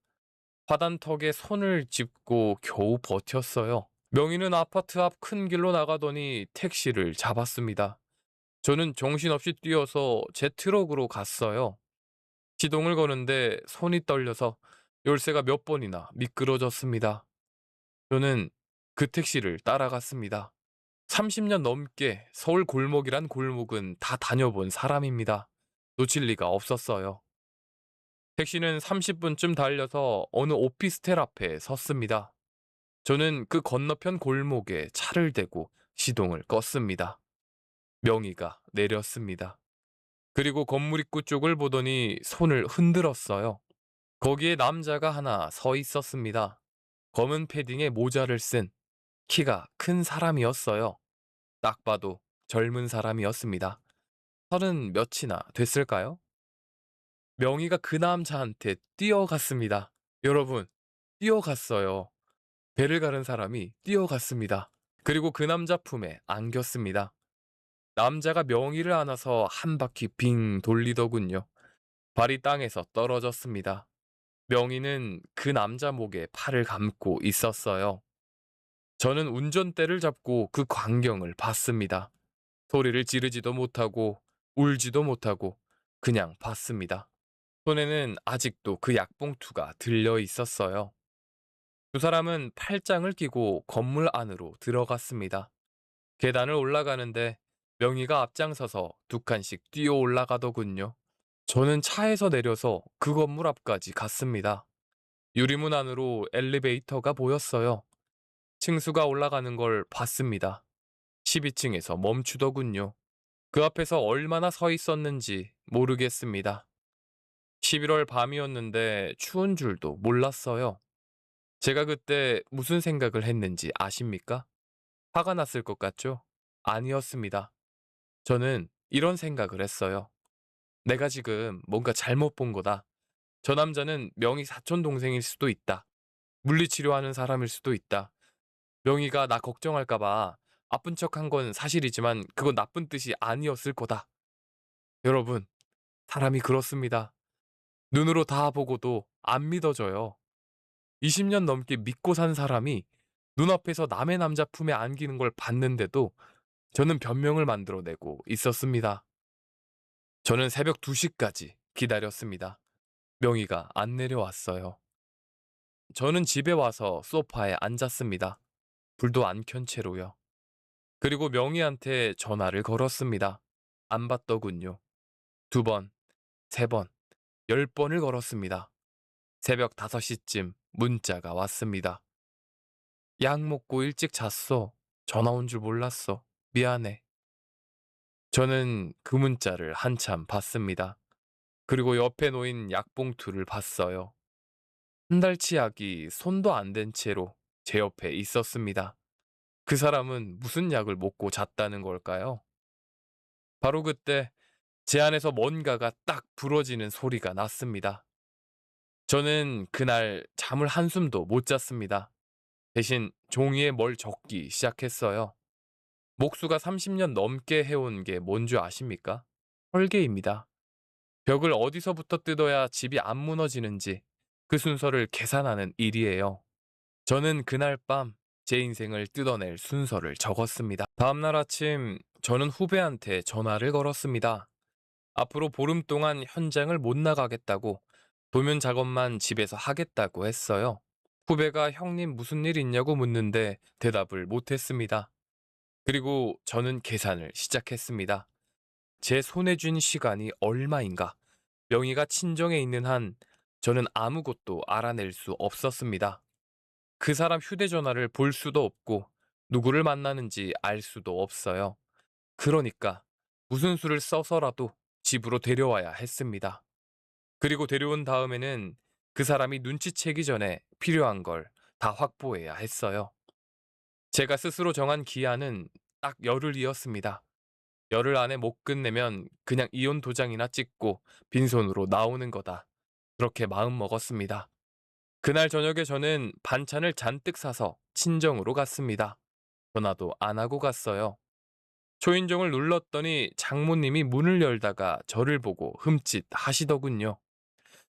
화단턱에 손을 짚고 겨우 버텼어요. 명희는 아파트 앞 큰 길로 나가더니 택시를 잡았습니다. 저는 정신없이 뛰어서 제 트럭으로 갔어요. 시동을 거는데 손이 떨려서 열쇠가 몇 번이나 미끄러졌습니다. 저는 그 택시를 따라갔습니다. 30년 넘게 서울 골목이란 골목은 다 다녀본 사람입니다. 놓칠 리가 없었어요. 택시는 30분쯤 달려서 어느 오피스텔 앞에 섰습니다. 저는 그 건너편 골목에 차를 대고 시동을 껐습니다. 명희가 내렸습니다. 그리고 건물 입구 쪽을 보더니 손을 흔들었어요. 거기에 남자가 하나 서 있었습니다. 검은 패딩에 모자를 쓴 키가 큰 사람이었어요. 딱 봐도 젊은 사람이었습니다. 서른 몇이나 됐을까요? 명희가 그 남자한테 뛰어갔습니다. 여러분, 뛰어갔어요. 배를 가른 사람이 뛰어갔습니다. 그리고 그 남자 품에 안겼습니다. 남자가 명희를 안아서 한 바퀴 빙 돌리더군요. 발이 땅에서 떨어졌습니다. 명희는 그 남자 목에 팔을 감고 있었어요. 저는 운전대를 잡고 그 광경을 봤습니다. 소리를 지르지도 못하고 울지도 못하고 그냥 봤습니다. 손에는 아직도 그 약봉투가 들려 있었어요. 두 사람은 팔짱을 끼고 건물 안으로 들어갔습니다. 계단을 올라가는데 명희가 앞장서서 두 칸씩 뛰어 올라가더군요. 저는 차에서 내려서 그 건물 앞까지 갔습니다. 유리문 안으로 엘리베이터가 보였어요. 층수가 올라가는 걸 봤습니다. 12층에서 멈추더군요. 그 앞에서 얼마나 서 있었는지 모르겠습니다. 11월 밤이었는데 추운 줄도 몰랐어요. 제가 그때 무슨 생각을 했는지 아십니까? 화가 났을 것 같죠? 아니었습니다. 저는 이런 생각을 했어요. 내가 지금 뭔가 잘못 본 거다. 저 남자는 명희 사촌 동생일 수도 있다. 물리치료하는 사람일 수도 있다. 명희가 나 걱정할까봐 아픈 척한 건 사실이지만 그건 나쁜 뜻이 아니었을 거다. 여러분, 사람이 그렇습니다. 눈으로 다 보고도 안 믿어져요. 20년 넘게 믿고 산 사람이 눈앞에서 남의 남자 품에 안기는 걸 봤는데도 저는 변명을 만들어내고 있었습니다. 저는 새벽 2시까지 기다렸습니다. 명희가 안 내려왔어요. 저는 집에 와서 소파에 앉았습니다. 불도 안 켠 채로요. 그리고 명희한테 전화를 걸었습니다. 안 받더군요. 2번, 3번, 10번을 걸었습니다. 새벽 5시쯤 문자가 왔습니다. 약 먹고 일찍 잤어. 전화 온 줄 몰랐어. 미안해. 저는 그 문자를 한참 봤습니다. 그리고 옆에 놓인 약봉투를 봤어요. 한 달치 약이 손도 안 댄 채로 제 옆에 있었습니다. 그 사람은 무슨 약을 먹고 잤다는 걸까요? 바로 그때 제 안에서 뭔가가 딱 부러지는 소리가 났습니다. 저는 그날 잠을 한숨도 못 잤습니다. 대신 종이에 뭘 적기 시작했어요. 목수가 30년 넘게 해온 게 뭔 줄 아십니까? 설계입니다. 벽을 어디서부터 뜯어야 집이 안 무너지는지 그 순서를 계산하는 일이에요. 저는 그날 밤 제 인생을 뜯어낼 순서를 적었습니다. 다음날 아침 저는 후배한테 전화를 걸었습니다. 앞으로 보름 동안 현장을 못 나가겠다고 도면 작업만 집에서 하겠다고 했어요. 후배가 형님 무슨 일 있냐고 묻는데 대답을 못했습니다. 그리고 저는 계산을 시작했습니다. 제 손에 쥔 시간이 얼마인가? 명의가 친정에 있는 한 저는 아무것도 알아낼 수 없었습니다. 그 사람 휴대전화를 볼 수도 없고 누구를 만나는지 알 수도 없어요. 그러니까 무슨 수를 써서라도 집으로 데려와야 했습니다. 그리고 데려온 다음에는 그 사람이 눈치채기 전에 필요한 걸 다 확보해야 했어요. 제가 스스로 정한 기한은 딱 열흘이었습니다. 열흘 안에 못 끝내면 그냥 이혼 도장이나 찍고 빈손으로 나오는 거다. 그렇게 마음 먹었습니다. 그날 저녁에 저는 반찬을 잔뜩 사서 친정으로 갔습니다. 전화도 안 하고 갔어요. 초인종을 눌렀더니 장모님이 문을 열다가 저를 보고 흠칫 하시더군요.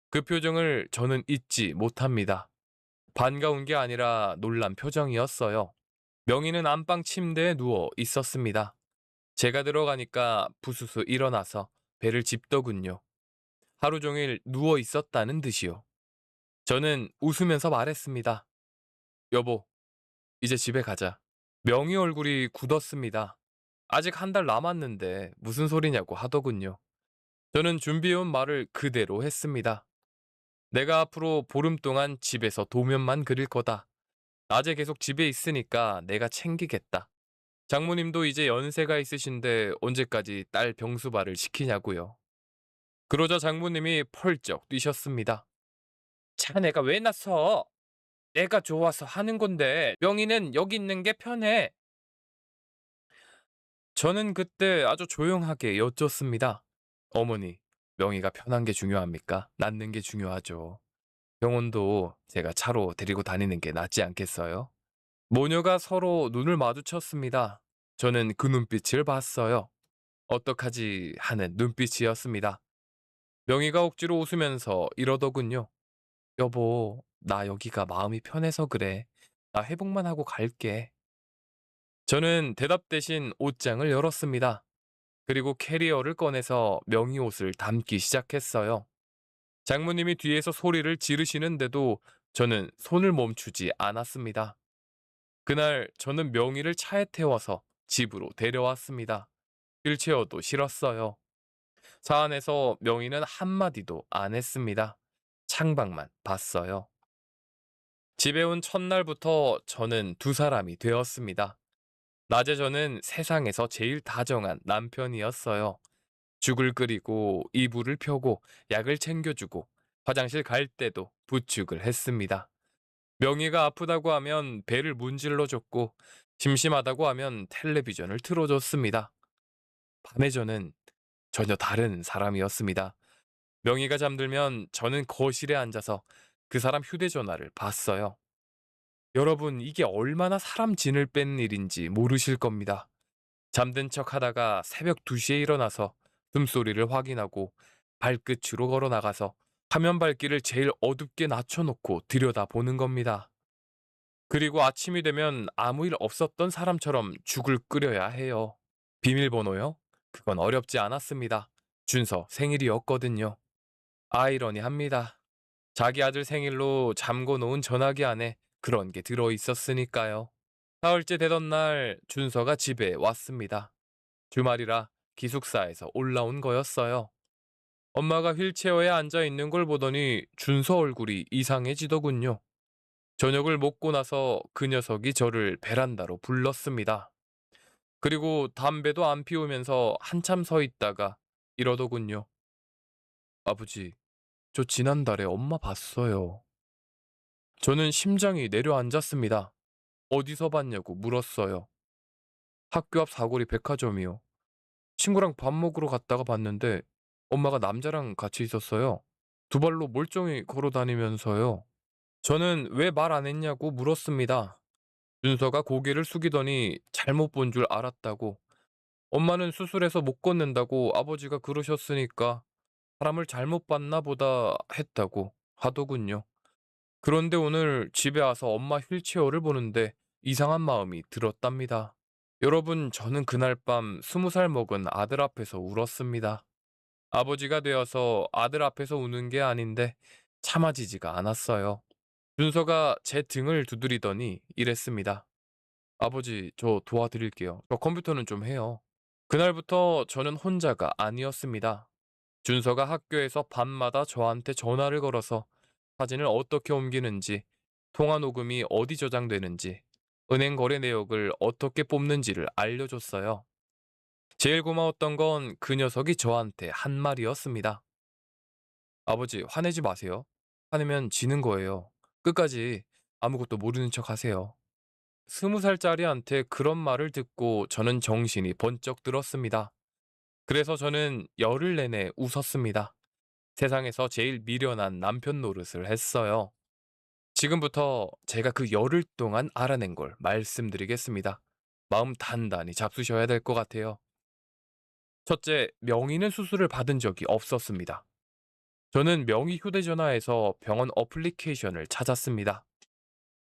그 표정을 저는 잊지 못합니다. 반가운 게 아니라 놀란 표정이었어요. 명희는 안방 침대에 누워 있었습니다. 제가 들어가니까 부스스 일어나서 배를 짚더군요. 하루 종일 누워 있었다는 듯이요. 저는 웃으면서 말했습니다. 여보, 이제 집에 가자. 명희 얼굴이 굳었습니다. 아직 한 달 남았는데 무슨 소리냐고 하더군요. 저는 준비해온 말을 그대로 했습니다. 내가 앞으로 보름 동안 집에서 도면만 그릴 거다. 낮에 계속 집에 있으니까 내가 챙기겠다. 장모님도 이제 연세가 있으신데 언제까지 딸 병수발을 시키냐고요. 그러자 장모님이 펄쩍 뛰셨습니다. 자네가 왜 나서? 내가 좋아서 하는 건데 명희는 여기 있는 게 편해. 저는 그때 아주 조용하게 여쭙습니다. 어머니, 명희가 편한 게 중요합니까? 낫는 게 중요하죠. 병원도 제가 차로 데리고 다니는 게 낫지 않겠어요? 모녀가 서로 눈을 마주쳤습니다. 저는 그 눈빛을 봤어요. 어떡하지 하는 눈빛이었습니다. 명희가 억지로 웃으면서 이러더군요. 여보, 나 여기가 마음이 편해서 그래. 나 회복만 하고 갈게. 저는 대답 대신 옷장을 열었습니다. 그리고 캐리어를 꺼내서 명희 옷을 담기 시작했어요. 장모님이 뒤에서 소리를 지르시는데도 저는 손을 멈추지 않았습니다. 그날 저는 명희를 차에 태워서 집으로 데려왔습니다. 휠체어도 실었어요. 차 안에서 명희는 한마디도 안 했습니다. 창밖만 봤어요. 집에 온 첫날부터 저는 두 사람이 되었습니다. 낮에 저는 세상에서 제일 다정한 남편이었어요. 죽을 끓이고 이불을 펴고 약을 챙겨주고 화장실 갈 때도 부축을 했습니다. 명희가 아프다고 하면 배를 문질러줬고 심심하다고 하면 텔레비전을 틀어줬습니다. 밤에 저는 전혀 다른 사람이었습니다. 명희가 잠들면 저는 거실에 앉아서 그 사람 휴대전화를 봤어요. 여러분, 이게 얼마나 사람 진을 뺀 일인지 모르실 겁니다. 잠든 척 하다가 새벽 2시에 일어나서 숨소리를 확인하고 발끝으로 걸어 나가서 화면 밝기를 제일 어둡게 낮춰놓고 들여다보는 겁니다. 그리고 아침이 되면 아무 일 없었던 사람처럼 죽을 끓여야 해요. 비밀번호요? 그건 어렵지 않았습니다. 준서 생일이었거든요. 아이러니합니다. 자기 아들 생일로 잠궈 놓은 전화기 안에 그런 게 들어 있었으니까요. 사흘째 되던 날 준서가 집에 왔습니다. 주말이라 기숙사에서 올라온 거였어요. 엄마가 휠체어에 앉아 있는 걸 보더니 준서 얼굴이 이상해지더군요. 저녁을 먹고 나서 그 녀석이 저를 베란다로 불렀습니다. 그리고 담배도 안 피우면서 한참 서 있다가 이러더군요. 아버지, 저 지난달에 엄마 봤어요. 저는 심장이 내려앉았습니다. 어디서 봤냐고 물었어요. 학교 앞 사거리 백화점이요. 친구랑 밥 먹으러 갔다가 봤는데 엄마가 남자랑 같이 있었어요. 두 발로 멀쩡히 걸어 다니면서요. 저는 왜 말 안 했냐고 물었습니다. 준서가 고개를 숙이더니 잘못 본 줄 알았다고, 엄마는 수술해서 못 걷는다고 아버지가 그러셨으니까 사람을 잘못 봤나 보다 했다고 하더군요. 그런데 오늘 집에 와서 엄마 휠체어를 보는데 이상한 마음이 들었답니다. 여러분, 저는 그날 밤 20살 먹은 아들 앞에서 울었습니다. 아버지가 되어서 아들 앞에서 우는 게 아닌데 참아지지가 않았어요. 준서가 제 등을 두드리더니 이랬습니다. 아버지, 저 도와드릴게요. 저 컴퓨터는 좀 해요. 그날부터 저는 혼자가 아니었습니다. 준서가 학교에서 밤마다 저한테 전화를 걸어서 사진을 어떻게 옮기는지, 통화 녹음이 어디 저장되는지, 은행 거래 내역을 어떻게 뽑는지를 알려줬어요. 제일 고마웠던 건 그 녀석이 저한테 한 말이었습니다. 아버지, 화내지 마세요. 화내면 지는 거예요. 끝까지 아무것도 모르는 척 하세요. 20살짜리한테 그런 말을 듣고 저는 정신이 번쩍 들었습니다. 그래서 저는 열흘 내내 웃었습니다. 세상에서 제일 미련한 남편 노릇을 했어요. 지금부터 제가 그 열흘 동안 알아낸 걸 말씀드리겠습니다. 마음 단단히 잡수셔야 될 것 같아요. 첫째, 명의는 수술을 받은 적이 없었습니다. 저는 명의 휴대전화에서 병원 어플리케이션을 찾았습니다.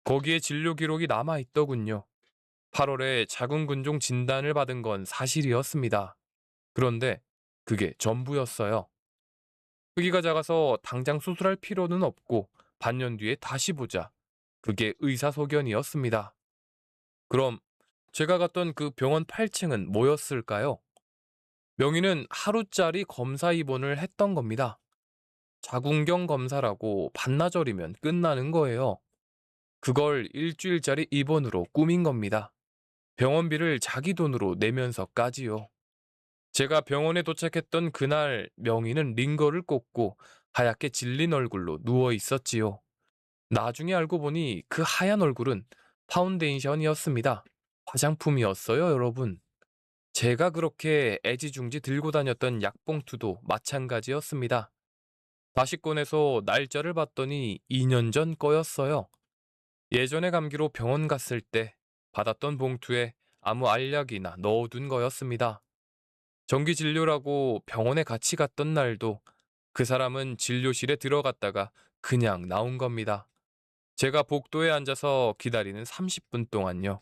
거기에 진료 기록이 남아 있더군요. 8월에 자궁근종 진단을 받은 건 사실이었습니다. 그런데 그게 전부였어요. 크기가 작아서 당장 수술할 필요는 없고 반년 뒤에 다시 보자. 그게 의사소견이었습니다. 그럼 제가 갔던 그 병원 8층은 뭐였을까요? 명의는 하루짜리 검사 입원을 했던 겁니다. 자궁경 검사라고 반나절이면 끝나는 거예요. 그걸 일주일짜리 입원으로 꾸민 겁니다. 병원비를 자기 돈으로 내면서까지요. 제가 병원에 도착했던 그날 명의는 링거를 꽂고 하얗게 질린 얼굴로 누워 있었지요. 나중에 알고 보니 그 하얀 얼굴은 파운데이션이었습니다. 화장품이었어요, 여러분. 제가 그렇게 애지중지 들고 다녔던 약봉투도 마찬가지였습니다. 다시 꺼내서 날짜를 봤더니 2년 전 거였어요. 예전에 감기로 병원 갔을 때 받았던 봉투에 아무 알약이나 넣어둔 거였습니다. 정기 진료라고 병원에 같이 갔던 날도 그 사람은 진료실에 들어갔다가 그냥 나온 겁니다. 제가 복도에 앉아서 기다리는 30분 동안요.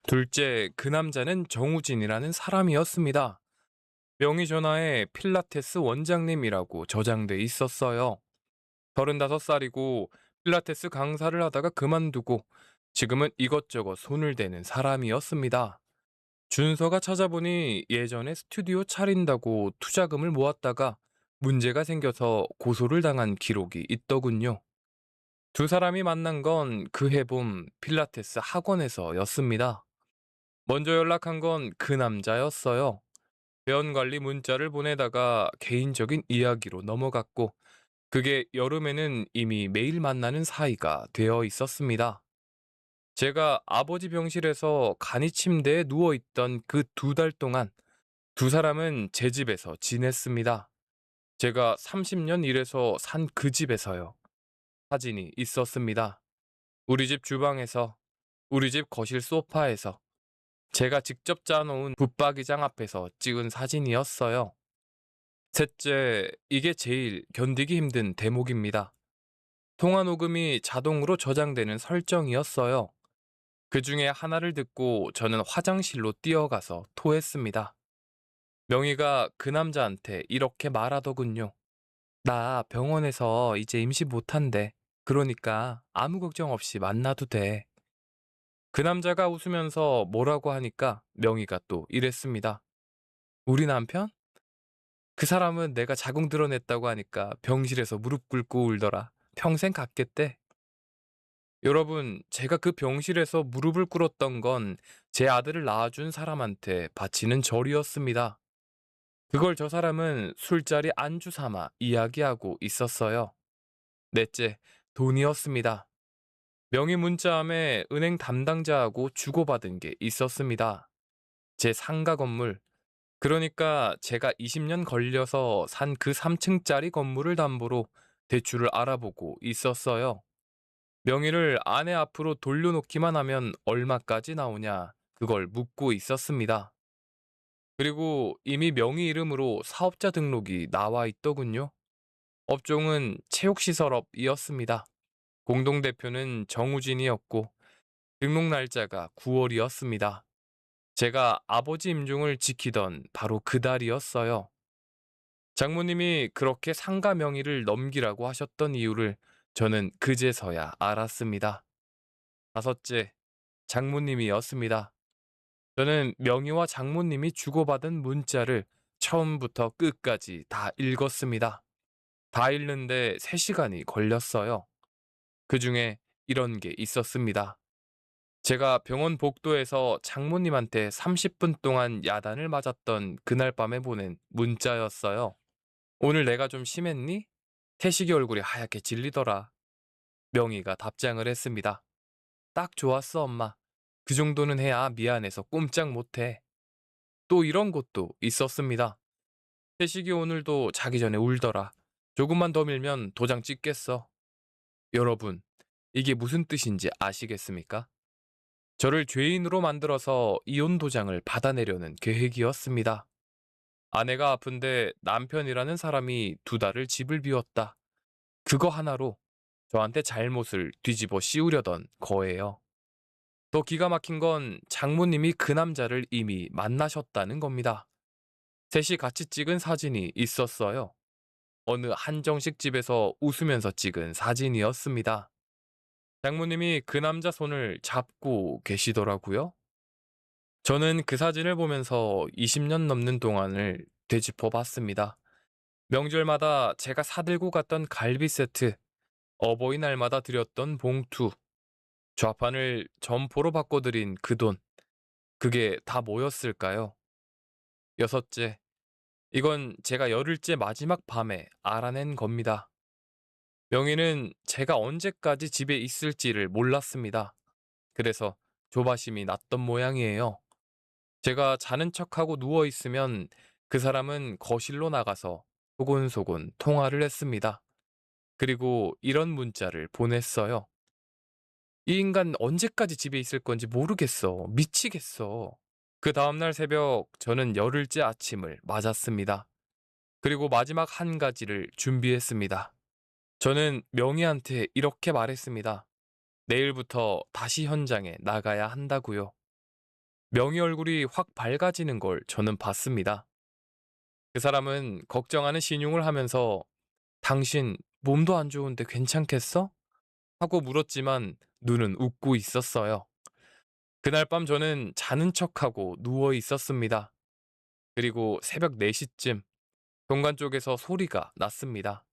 둘째, 그 남자는 정우진이라는 사람이었습니다. 명의 전화에 필라테스 원장님이라고 저장돼 있었어요. 35살이고 필라테스 강사를 하다가 그만두고 지금은 이것저것 손을 대는 사람이었습니다. 준서가 찾아보니 예전에 스튜디오 차린다고 투자금을 모았다가 문제가 생겨서 고소를 당한 기록이 있더군요. 두 사람이 만난 건 그 해봄 필라테스 학원에서였습니다. 먼저 연락한 건 그 남자였어요. 회원 관리 문자를 보내다가 개인적인 이야기로 넘어갔고, 그게 여름에는 이미 매일 만나는 사이가 되어 있었습니다. 제가 아버지 병실에서 간이 침대에 누워있던 그 2달 동안 두 사람은 제 집에서 지냈습니다. 제가 30년 일해서 산 그 집에서요. 사진이 있었습니다. 우리 집 주방에서, 우리 집 거실 소파에서, 제가 직접 짜놓은 붙박이장 앞에서 찍은 사진이었어요. 셋째, 이게 제일 견디기 힘든 대목입니다. 통화 녹음이 자동으로 저장되는 설정이었어요. 그 중에 하나를 듣고 저는 화장실로 뛰어가서 토했습니다. 명희가 그 남자한테 이렇게 말하더군요. 나 병원에서 이제 임시 못한대. 그러니까 아무 걱정 없이 만나도 돼. 그 남자가 웃으면서 뭐라고 하니까 명희가 또 이랬습니다. 우리 남편? 그 사람은 내가 자궁 드러냈다고 하니까 병실에서 무릎 꿇고 울더라. 평생 갔겠대. 여러분, 제가 그 병실에서 무릎을 꿇었던 건 제 아들을 낳아준 사람한테 바치는 절이었습니다. 그걸 저 사람은 술자리 안주 삼아 이야기하고 있었어요. 넷째, 돈이었습니다. 명의 문자함에 은행 담당자하고 주고받은 게 있었습니다. 제 상가 건물, 그러니까 제가 20년 걸려서 산 그 3층짜리 건물을 담보로 대출을 알아보고 있었어요. 명의를 아내 앞으로 돌려놓기만 하면 얼마까지 나오냐, 그걸 묻고 있었습니다. 그리고 이미 명의 이름으로 사업자 등록이 나와 있더군요. 업종은 체육시설업이었습니다. 공동대표는 정우진이었고 등록 날짜가 9월이었습니다. 제가 아버지 임종을 지키던 바로 그달이었어요. 장모님이 그렇게 상가 명의를 넘기라고 하셨던 이유를 저는 그제서야 알았습니다. 다섯째, 장모님이었습니다. 저는 명의와 장모님이 주고받은 문자를 처음부터 끝까지 다 읽었습니다. 다 읽는데 3시간이 걸렸어요. 그 중에 이런 게 있었습니다. 제가 병원 복도에서 장모님한테 30분 동안 야단을 맞았던 그날 밤에 보낸 문자였어요. 오늘 내가 좀 심했니? 태식이 얼굴이 하얗게 질리더라. 명희가 답장을 했습니다. 딱 좋았어, 엄마. 그 정도는 해야 미안해서 꼼짝 못해. 또 이런 것도 있었습니다. 태식이 오늘도 자기 전에 울더라. 조금만 더 밀면 도장 찍겠어. 여러분, 이게 무슨 뜻인지 아시겠습니까? 저를 죄인으로 만들어서 이혼 도장을 받아내려는 계획이었습니다. 아내가 아픈데 남편이라는 사람이 2달을 집을 비웠다. 그거 하나로 저한테 잘못을 뒤집어 씌우려던 거예요. 더 기가 막힌 건 장모님이 그 남자를 이미 만나셨다는 겁니다. 셋이 같이 찍은 사진이 있었어요. 어느 한정식 집에서 웃으면서 찍은 사진이었습니다. 장모님이 그 남자 손을 잡고 계시더라고요. 저는 그 사진을 보면서 20년 넘는 동안을 되짚어 봤습니다. 명절마다 제가 사들고 갔던 갈비 세트, 어버이날마다 드렸던 봉투, 좌판을 점포로 바꿔드린 그 돈, 그게 다 뭐였을까요? 여섯째, 이건 제가 열흘째 마지막 밤에 알아낸 겁니다. 명희는 제가 언제까지 집에 있을지를 몰랐습니다. 그래서 조바심이 났던 모양이에요. 제가 자는 척하고 누워있으면 그 사람은 거실로 나가서 소곤소곤 통화를 했습니다. 그리고 이런 문자를 보냈어요. 이 인간 언제까지 집에 있을 건지 모르겠어. 미치겠어. 그 다음날 새벽 저는 열흘째 아침을 맞았습니다. 그리고 마지막 한 가지를 준비했습니다. 저는 명희한테 이렇게 말했습니다. 내일부터 다시 현장에 나가야 한다고요. 명희 얼굴이 확 밝아지는 걸 저는 봤습니다. 그 사람은 걱정하는 신용을 하면서 당신 몸도 안 좋은데 괜찮겠어? 하고 물었지만 눈은 웃고 있었어요. 그날 밤 저는 자는 척하고 누워 있었습니다. 그리고 새벽 4시쯤 현관 쪽에서 소리가 났습니다.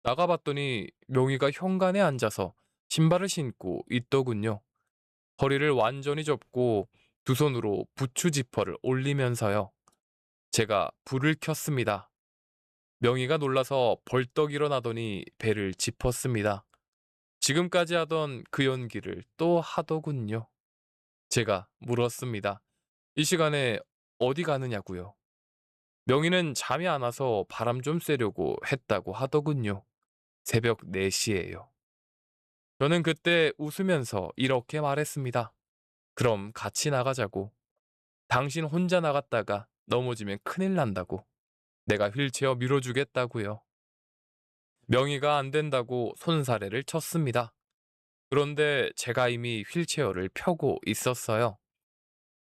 나가봤더니 명희가 현관에 앉아서 신발을 신고 있더군요. 허리를 완전히 접고 두 손으로 부추 지퍼를 올리면서요. 제가 불을 켰습니다. 명희가 놀라서 벌떡 일어나더니 배를 짚었습니다. 지금까지 하던 그 연기를 또 하더군요. 제가 물었습니다. 이 시간에 어디 가느냐고요. 명희는 잠이 안 와서 바람 좀 쐬려고 했다고 하더군요. 새벽 4시에요. 저는 그때 웃으면서 이렇게 말했습니다. 그럼 같이 나가자고. 당신 혼자 나갔다가 넘어지면 큰일 난다고. 내가 휠체어 밀어주겠다고요. 명의가 안 된다고 손사래를 쳤습니다. 그런데 제가 이미 휠체어를 펴고 있었어요.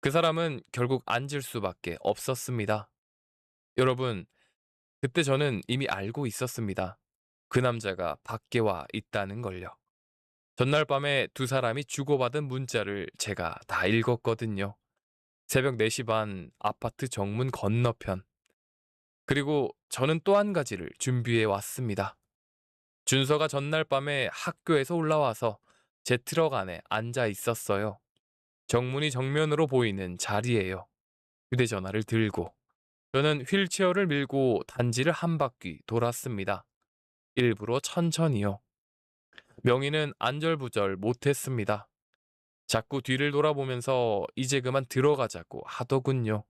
그 사람은 결국 앉을 수밖에 없었습니다. 여러분, 그때 저는 이미 알고 있었습니다. 그 남자가 밖에 와 있다는 걸요. 전날 밤에 두 사람이 주고받은 문자를 제가 다 읽었거든요. 새벽 4시 반 아파트 정문 건너편. 그리고 저는 또 한 가지를 준비해 왔습니다. 준서가 전날 밤에 학교에서 올라와서 제 트럭 안에 앉아 있었어요. 정문이 정면으로 보이는 자리예요. 휴대전화를 들고. 저는 휠체어를 밀고 단지를 한 바퀴 돌았습니다. 일부러 천천히요. 명희는 안절부절 못했습니다. 자꾸 뒤를 돌아보면서 이제 그만 들어가자고 하더군요.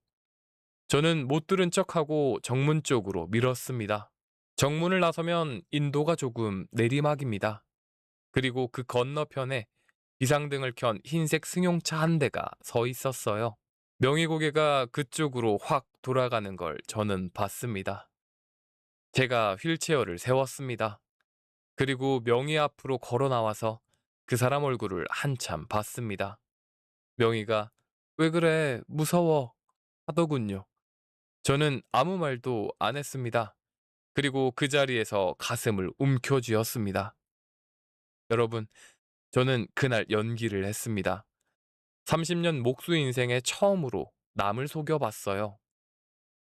저는 못 들은 척하고 정문 쪽으로 밀었습니다. 정문을 나서면 인도가 조금 내리막입니다. 그리고 그 건너편에 비상등을 켠 흰색 승용차 한 대가 서 있었어요. 명의 고개가 그쪽으로 확 돌아가는 걸 저는 봤습니다. 제가 휠체어를 세웠습니다. 그리고 명의 앞으로 걸어 나와서 그 사람 얼굴을 한참 봤습니다. 명의가 "왜 그래? 무서워." 하더군요. 저는 아무 말도 안 했습니다. 그리고 그 자리에서 가슴을 움켜쥐었습니다. 여러분, 저는 그날 연기를 했습니다. 30년 목수 인생에 처음으로 남을 속여봤어요.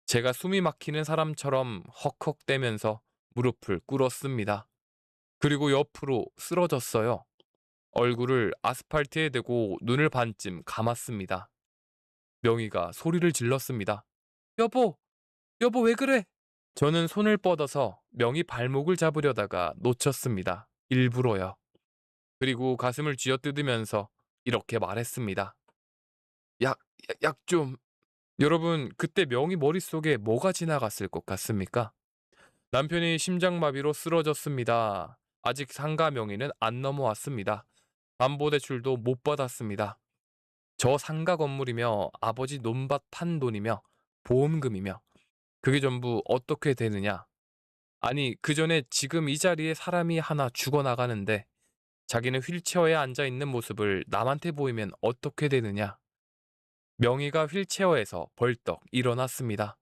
제가 숨이 막히는 사람처럼 헉헉대면서 무릎을 꿇었습니다. 그리고 옆으로 쓰러졌어요. 얼굴을 아스팔트에 대고 눈을 반쯤 감았습니다. 명희가 소리를 질렀습니다. "여보! 여보 왜 그래?" 저는 손을 뻗어서 명희 발목을 잡으려다가 놓쳤습니다. 일부러요. 그리고 가슴을 쥐어뜯으면서 이렇게 말했습니다. 약, 약 좀. 여러분, 그때 명희 머릿속에 뭐가 지나갔을 것 같습니까? 남편이 심장마비로 쓰러졌습니다. 아직 상가 명의는 안 넘어왔습니다. 담보대출도 못 받았습니다. 저 상가 건물이며 아버지 논밭 판 돈이며 보험금이며 그게 전부 어떻게 되느냐? 아니, 그 전에 지금 이 자리에 사람이 하나 죽어나가는데 자기는 휠체어에 앉아 있는 모습을 남한테 보이면 어떻게 되느냐? 명희가 휠체어에서 벌떡 일어났습니다.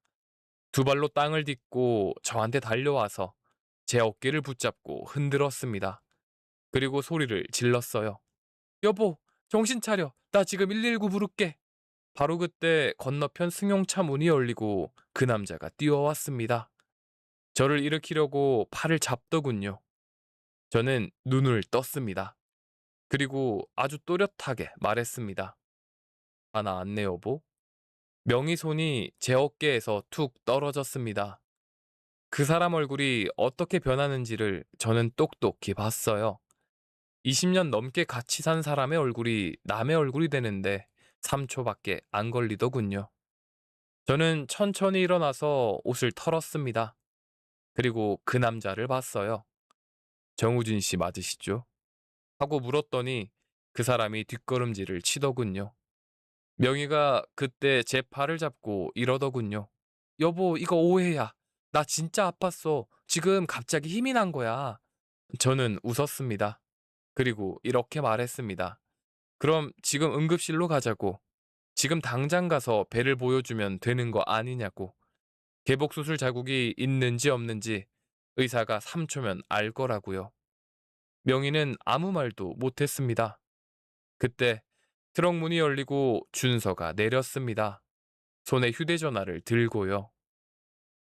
두 발로 땅을 딛고 저한테 달려와서 제 어깨를 붙잡고 흔들었습니다. 그리고 소리를 질렀어요. "여보, 정신 차려. 나 지금 119 부를게." 바로 그때 건너편 승용차 문이 열리고 그 남자가 뛰어왔습니다. 저를 일으키려고 팔을 잡더군요. 저는 눈을 떴습니다. 그리고 아주 또렷하게 말했습니다. "하나 안내 여보." 명희 손이 제 어깨에서 툭 떨어졌습니다. 그 사람 얼굴이 어떻게 변하는지를 저는 똑똑히 봤어요. 20년 넘게 같이 산 사람의 얼굴이 남의 얼굴이 되는데 3초밖에 안 걸리더군요. 저는 천천히 일어나서 옷을 털었습니다. 그리고 그 남자를 봤어요. "정우진 씨 맞으시죠?" 하고 물었더니 그 사람이 뒷걸음질을 치더군요. 명희가 그때 제 팔을 잡고 이러더군요. "여보, 이거 오해야. 나 진짜 아팠어. 지금 갑자기 힘이 난 거야." 저는 웃었습니다. 그리고 이렇게 말했습니다. "그럼 지금 응급실로 가자고. 지금 당장 가서 배를 보여주면 되는 거 아니냐고. 개복수술 자국이 있는지 없는지 의사가 3초면 알 거라고요." 명희는 아무 말도 못했습니다. 그때 트럭 문이 열리고 준서가 내렸습니다. 손에 휴대전화를 들고요.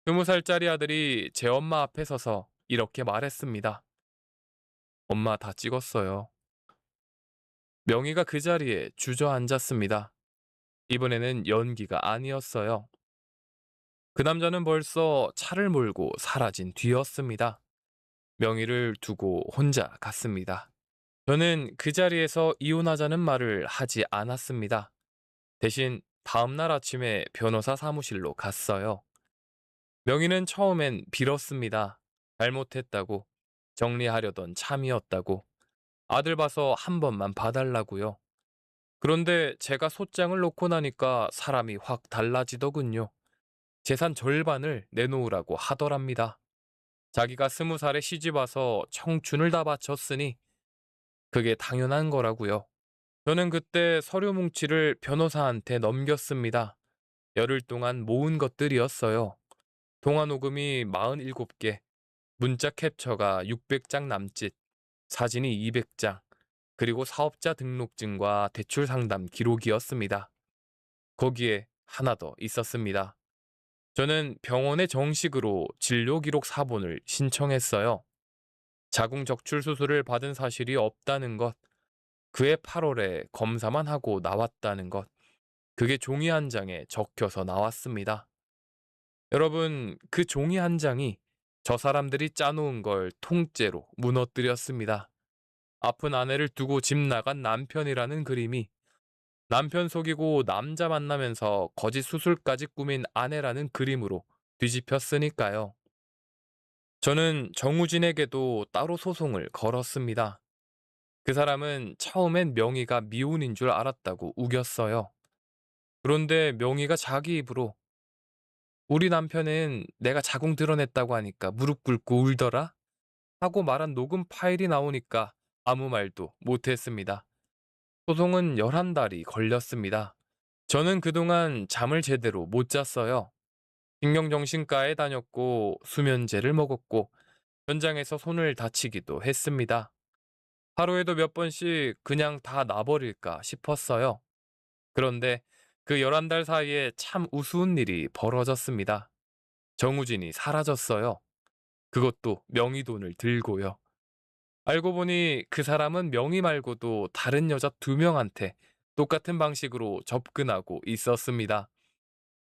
20살짜리 아들이 제 엄마 앞에 서서 이렇게 말했습니다. "엄마 다 찍었어요." 명희가 그 자리에 주저앉았습니다. 이번에는 연기가 아니었어요. 그 남자는 벌써 차를 몰고 사라진 뒤였습니다. 명희를 두고 혼자 갔습니다. 저는 그 자리에서 이혼하자는 말을 하지 않았습니다. 대신 다음날 아침에 변호사 사무실로 갔어요. 명희는 처음엔 빌었습니다. 잘못했다고, 정리하려던 참이었다고, 아들 봐서 한 번만 봐달라고요. 그런데 제가 소장을 놓고 나니까 사람이 확 달라지더군요. 재산 절반을 내놓으라고 하더랍니다. 자기가 20살에 시집 와서 청춘을 다 바쳤으니 그게 당연한 거라고요. 저는 그때 서류 뭉치를 변호사한테 넘겼습니다. 열흘 동안 모은 것들이었어요. 통화 녹음이 47개, 문자 캡처가 600장 남짓, 사진이 200장, 그리고 사업자 등록증과 대출 상담 기록이었습니다. 거기에 하나 더 있었습니다. 저는 병원에 정식으로 진료 기록 사본을 신청했어요. 자궁 적출 수술을 받은 사실이 없다는 것, 그해 8월에 검사만 하고 나왔다는 것, 그게 종이 한 장에 적혀서 나왔습니다. 여러분, 그 종이 한 장이 저 사람들이 짜놓은 걸 통째로 무너뜨렸습니다. 아픈 아내를 두고 집 나간 남편이라는 그림이 남편 속이고 남자 만나면서 거짓 수술까지 꾸민 아내라는 그림으로 뒤집혔으니까요. 저는 정우진에게도 따로 소송을 걸었습니다. 그 사람은 처음엔 명의가 미혼인 줄 알았다고 우겼어요. 그런데 명의가 자기 입으로 우리 남편은 내가 자궁 드러냈다고 하니까 무릎 꿇고 울더라 하고 말한 녹음 파일이 나오니까 아무 말도 못했습니다. 소송은 11달이 걸렸습니다. 저는 그동안 잠을 제대로 못 잤어요. 신경정신과에 다녔고 수면제를 먹었고 현장에서 손을 다치기도 했습니다. 하루에도 몇 번씩 그냥 다 놔버릴까 싶었어요. 그런데 그 11달 사이에 참 우스운 일이 벌어졌습니다. 정우진이 사라졌어요. 그것도 명의돈을 들고요. 알고 보니 그 사람은 명의 말고도 다른 여자 2명한테 똑같은 방식으로 접근하고 있었습니다.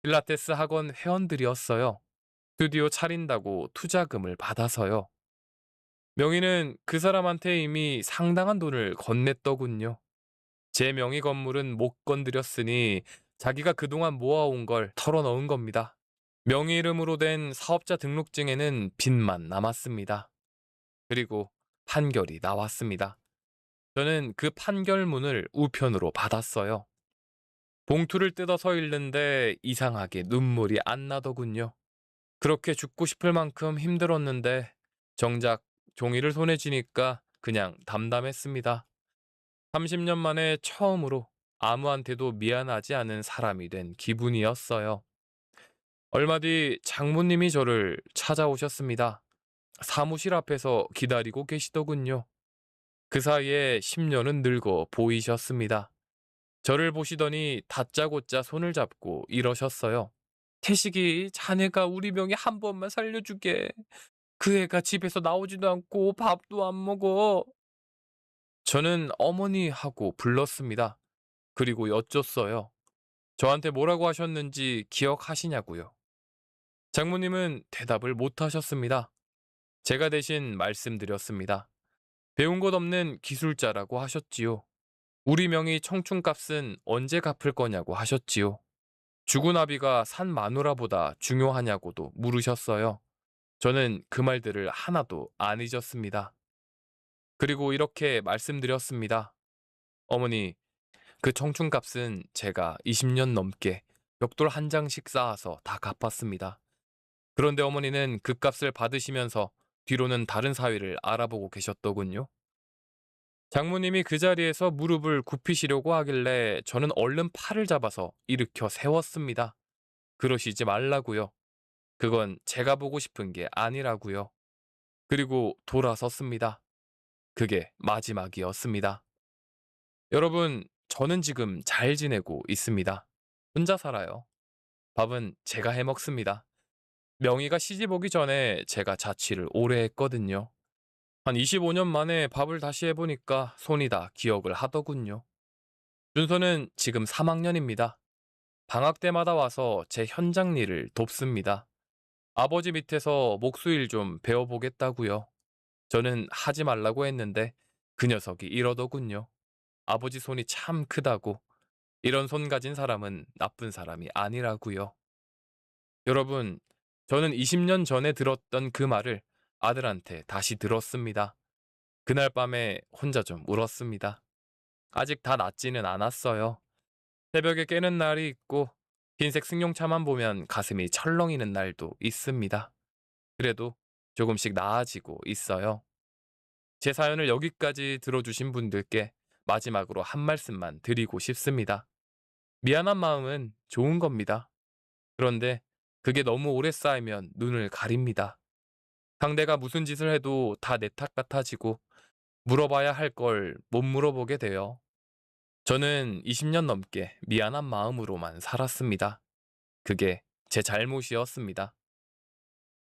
필라테스 학원 회원들이었어요. 스튜디오 차린다고 투자금을 받아서요. 명의는 그 사람한테 이미 상당한 돈을 건넸더군요. 제 명의 건물은 못 건드렸으니 자기가 그동안 모아온 걸 털어넣은 겁니다. 명의 이름으로 된 사업자 등록증에는 빚만 남았습니다. 그리고 판결이 나왔습니다. 저는 그 판결문을 우편으로 받았어요. 봉투를 뜯어서 읽는데 이상하게 눈물이 안 나더군요. 그렇게 죽고 싶을 만큼 힘들었는데 정작 종이를 손에 쥐니까 그냥 담담했습니다. 30년 만에 처음으로 아무한테도 미안하지 않은 사람이 된 기분이었어요. 얼마 뒤 장모님이 저를 찾아오셨습니다. 사무실 앞에서 기다리고 계시더군요. 그 사이에 10년은 늙어 보이셨습니다. 저를 보시더니 다짜고짜 손을 잡고 이러셨어요. 태식이 자네가 우리 명예 한 번만 살려주게. 그 애가 집에서 나오지도 않고 밥도 안 먹어. 저는 어머니 하고 불렀습니다. 그리고 여쭸어요. 저한테 뭐라고 하셨는지 기억하시냐고요. 장모님은 대답을 못 하셨습니다. 제가 대신 말씀드렸습니다. 배운 것 없는 기술자라고 하셨지요. 우리 명의 청춘값은 언제 갚을 거냐고 하셨지요. 주구나비가 산 마누라보다 중요하냐고도 물으셨어요. 저는 그 말들을 하나도 안 잊었습니다. 그리고 이렇게 말씀드렸습니다. 어머니, 그 청춘값은 제가 20년 넘게 벽돌 한 장씩 쌓아서 다 갚았습니다. 그런데 어머니는 그 값을 받으시면서 뒤로는 다른 사위를 알아보고 계셨더군요. 장모님이 그 자리에서 무릎을 굽히시려고 하길래 저는 얼른 팔을 잡아서 일으켜 세웠습니다. 그러시지 말라고요. 그건 제가 보고 싶은 게 아니라고요. 그리고 돌아섰습니다. 그게 마지막이었습니다. 여러분, 저는 지금 잘 지내고 있습니다. 혼자 살아요. 밥은 제가 해 먹습니다. 명의가 시집 오기 전에 제가 자취를 오래 했거든요. 한 25년 만에 밥을 다시 해보니까 손이 다 기억을 하더군요. 준서는 지금 3학년입니다. 방학 때마다 와서 제 현장 일을 돕습니다. 아버지 밑에서 목수일 좀 배워보겠다고요. 저는 하지 말라고 했는데 그 녀석이 이러더군요. 아버지 손이 참 크다고. 이런 손 가진 사람은 나쁜 사람이 아니라고요. 여러분, 저는 20년 전에 들었던 그 말을 아들한테 다시 들었습니다. 그날 밤에 혼자 좀 울었습니다. 아직 다 낫지는 않았어요. 새벽에 깨는 날이 있고 흰색 승용차만 보면 가슴이 철렁이는 날도 있습니다. 그래도 조금씩 나아지고 있어요. 제 사연을 여기까지 들어주신 분들께 마지막으로 한 말씀만 드리고 싶습니다. 미안한 마음은 좋은 겁니다. 그런데 그게 너무 오래 쌓이면 눈을 가립니다. 상대가 무슨 짓을 해도 다 내 탓 같아지고 물어봐야 할 걸 못 물어보게 돼요. 저는 20년 넘게 미안한 마음으로만 살았습니다. 그게 제 잘못이었습니다.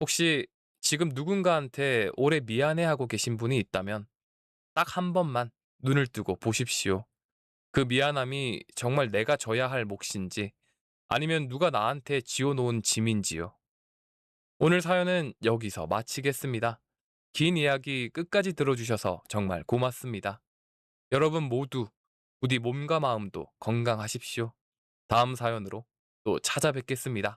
혹시 지금 누군가한테 오래 미안해하고 계신 분이 있다면 딱 한 번만 눈을 뜨고 보십시오. 그 미안함이 정말 내가 져야 할 몫인지 아니면 누가 나한테 지어놓은 짐인지요. 오늘 사연은 여기서 마치겠습니다. 긴 이야기 끝까지 들어주셔서 정말 고맙습니다. 여러분 모두 부디 몸과 마음도 건강하십시오. 다음 사연으로 또 찾아뵙겠습니다.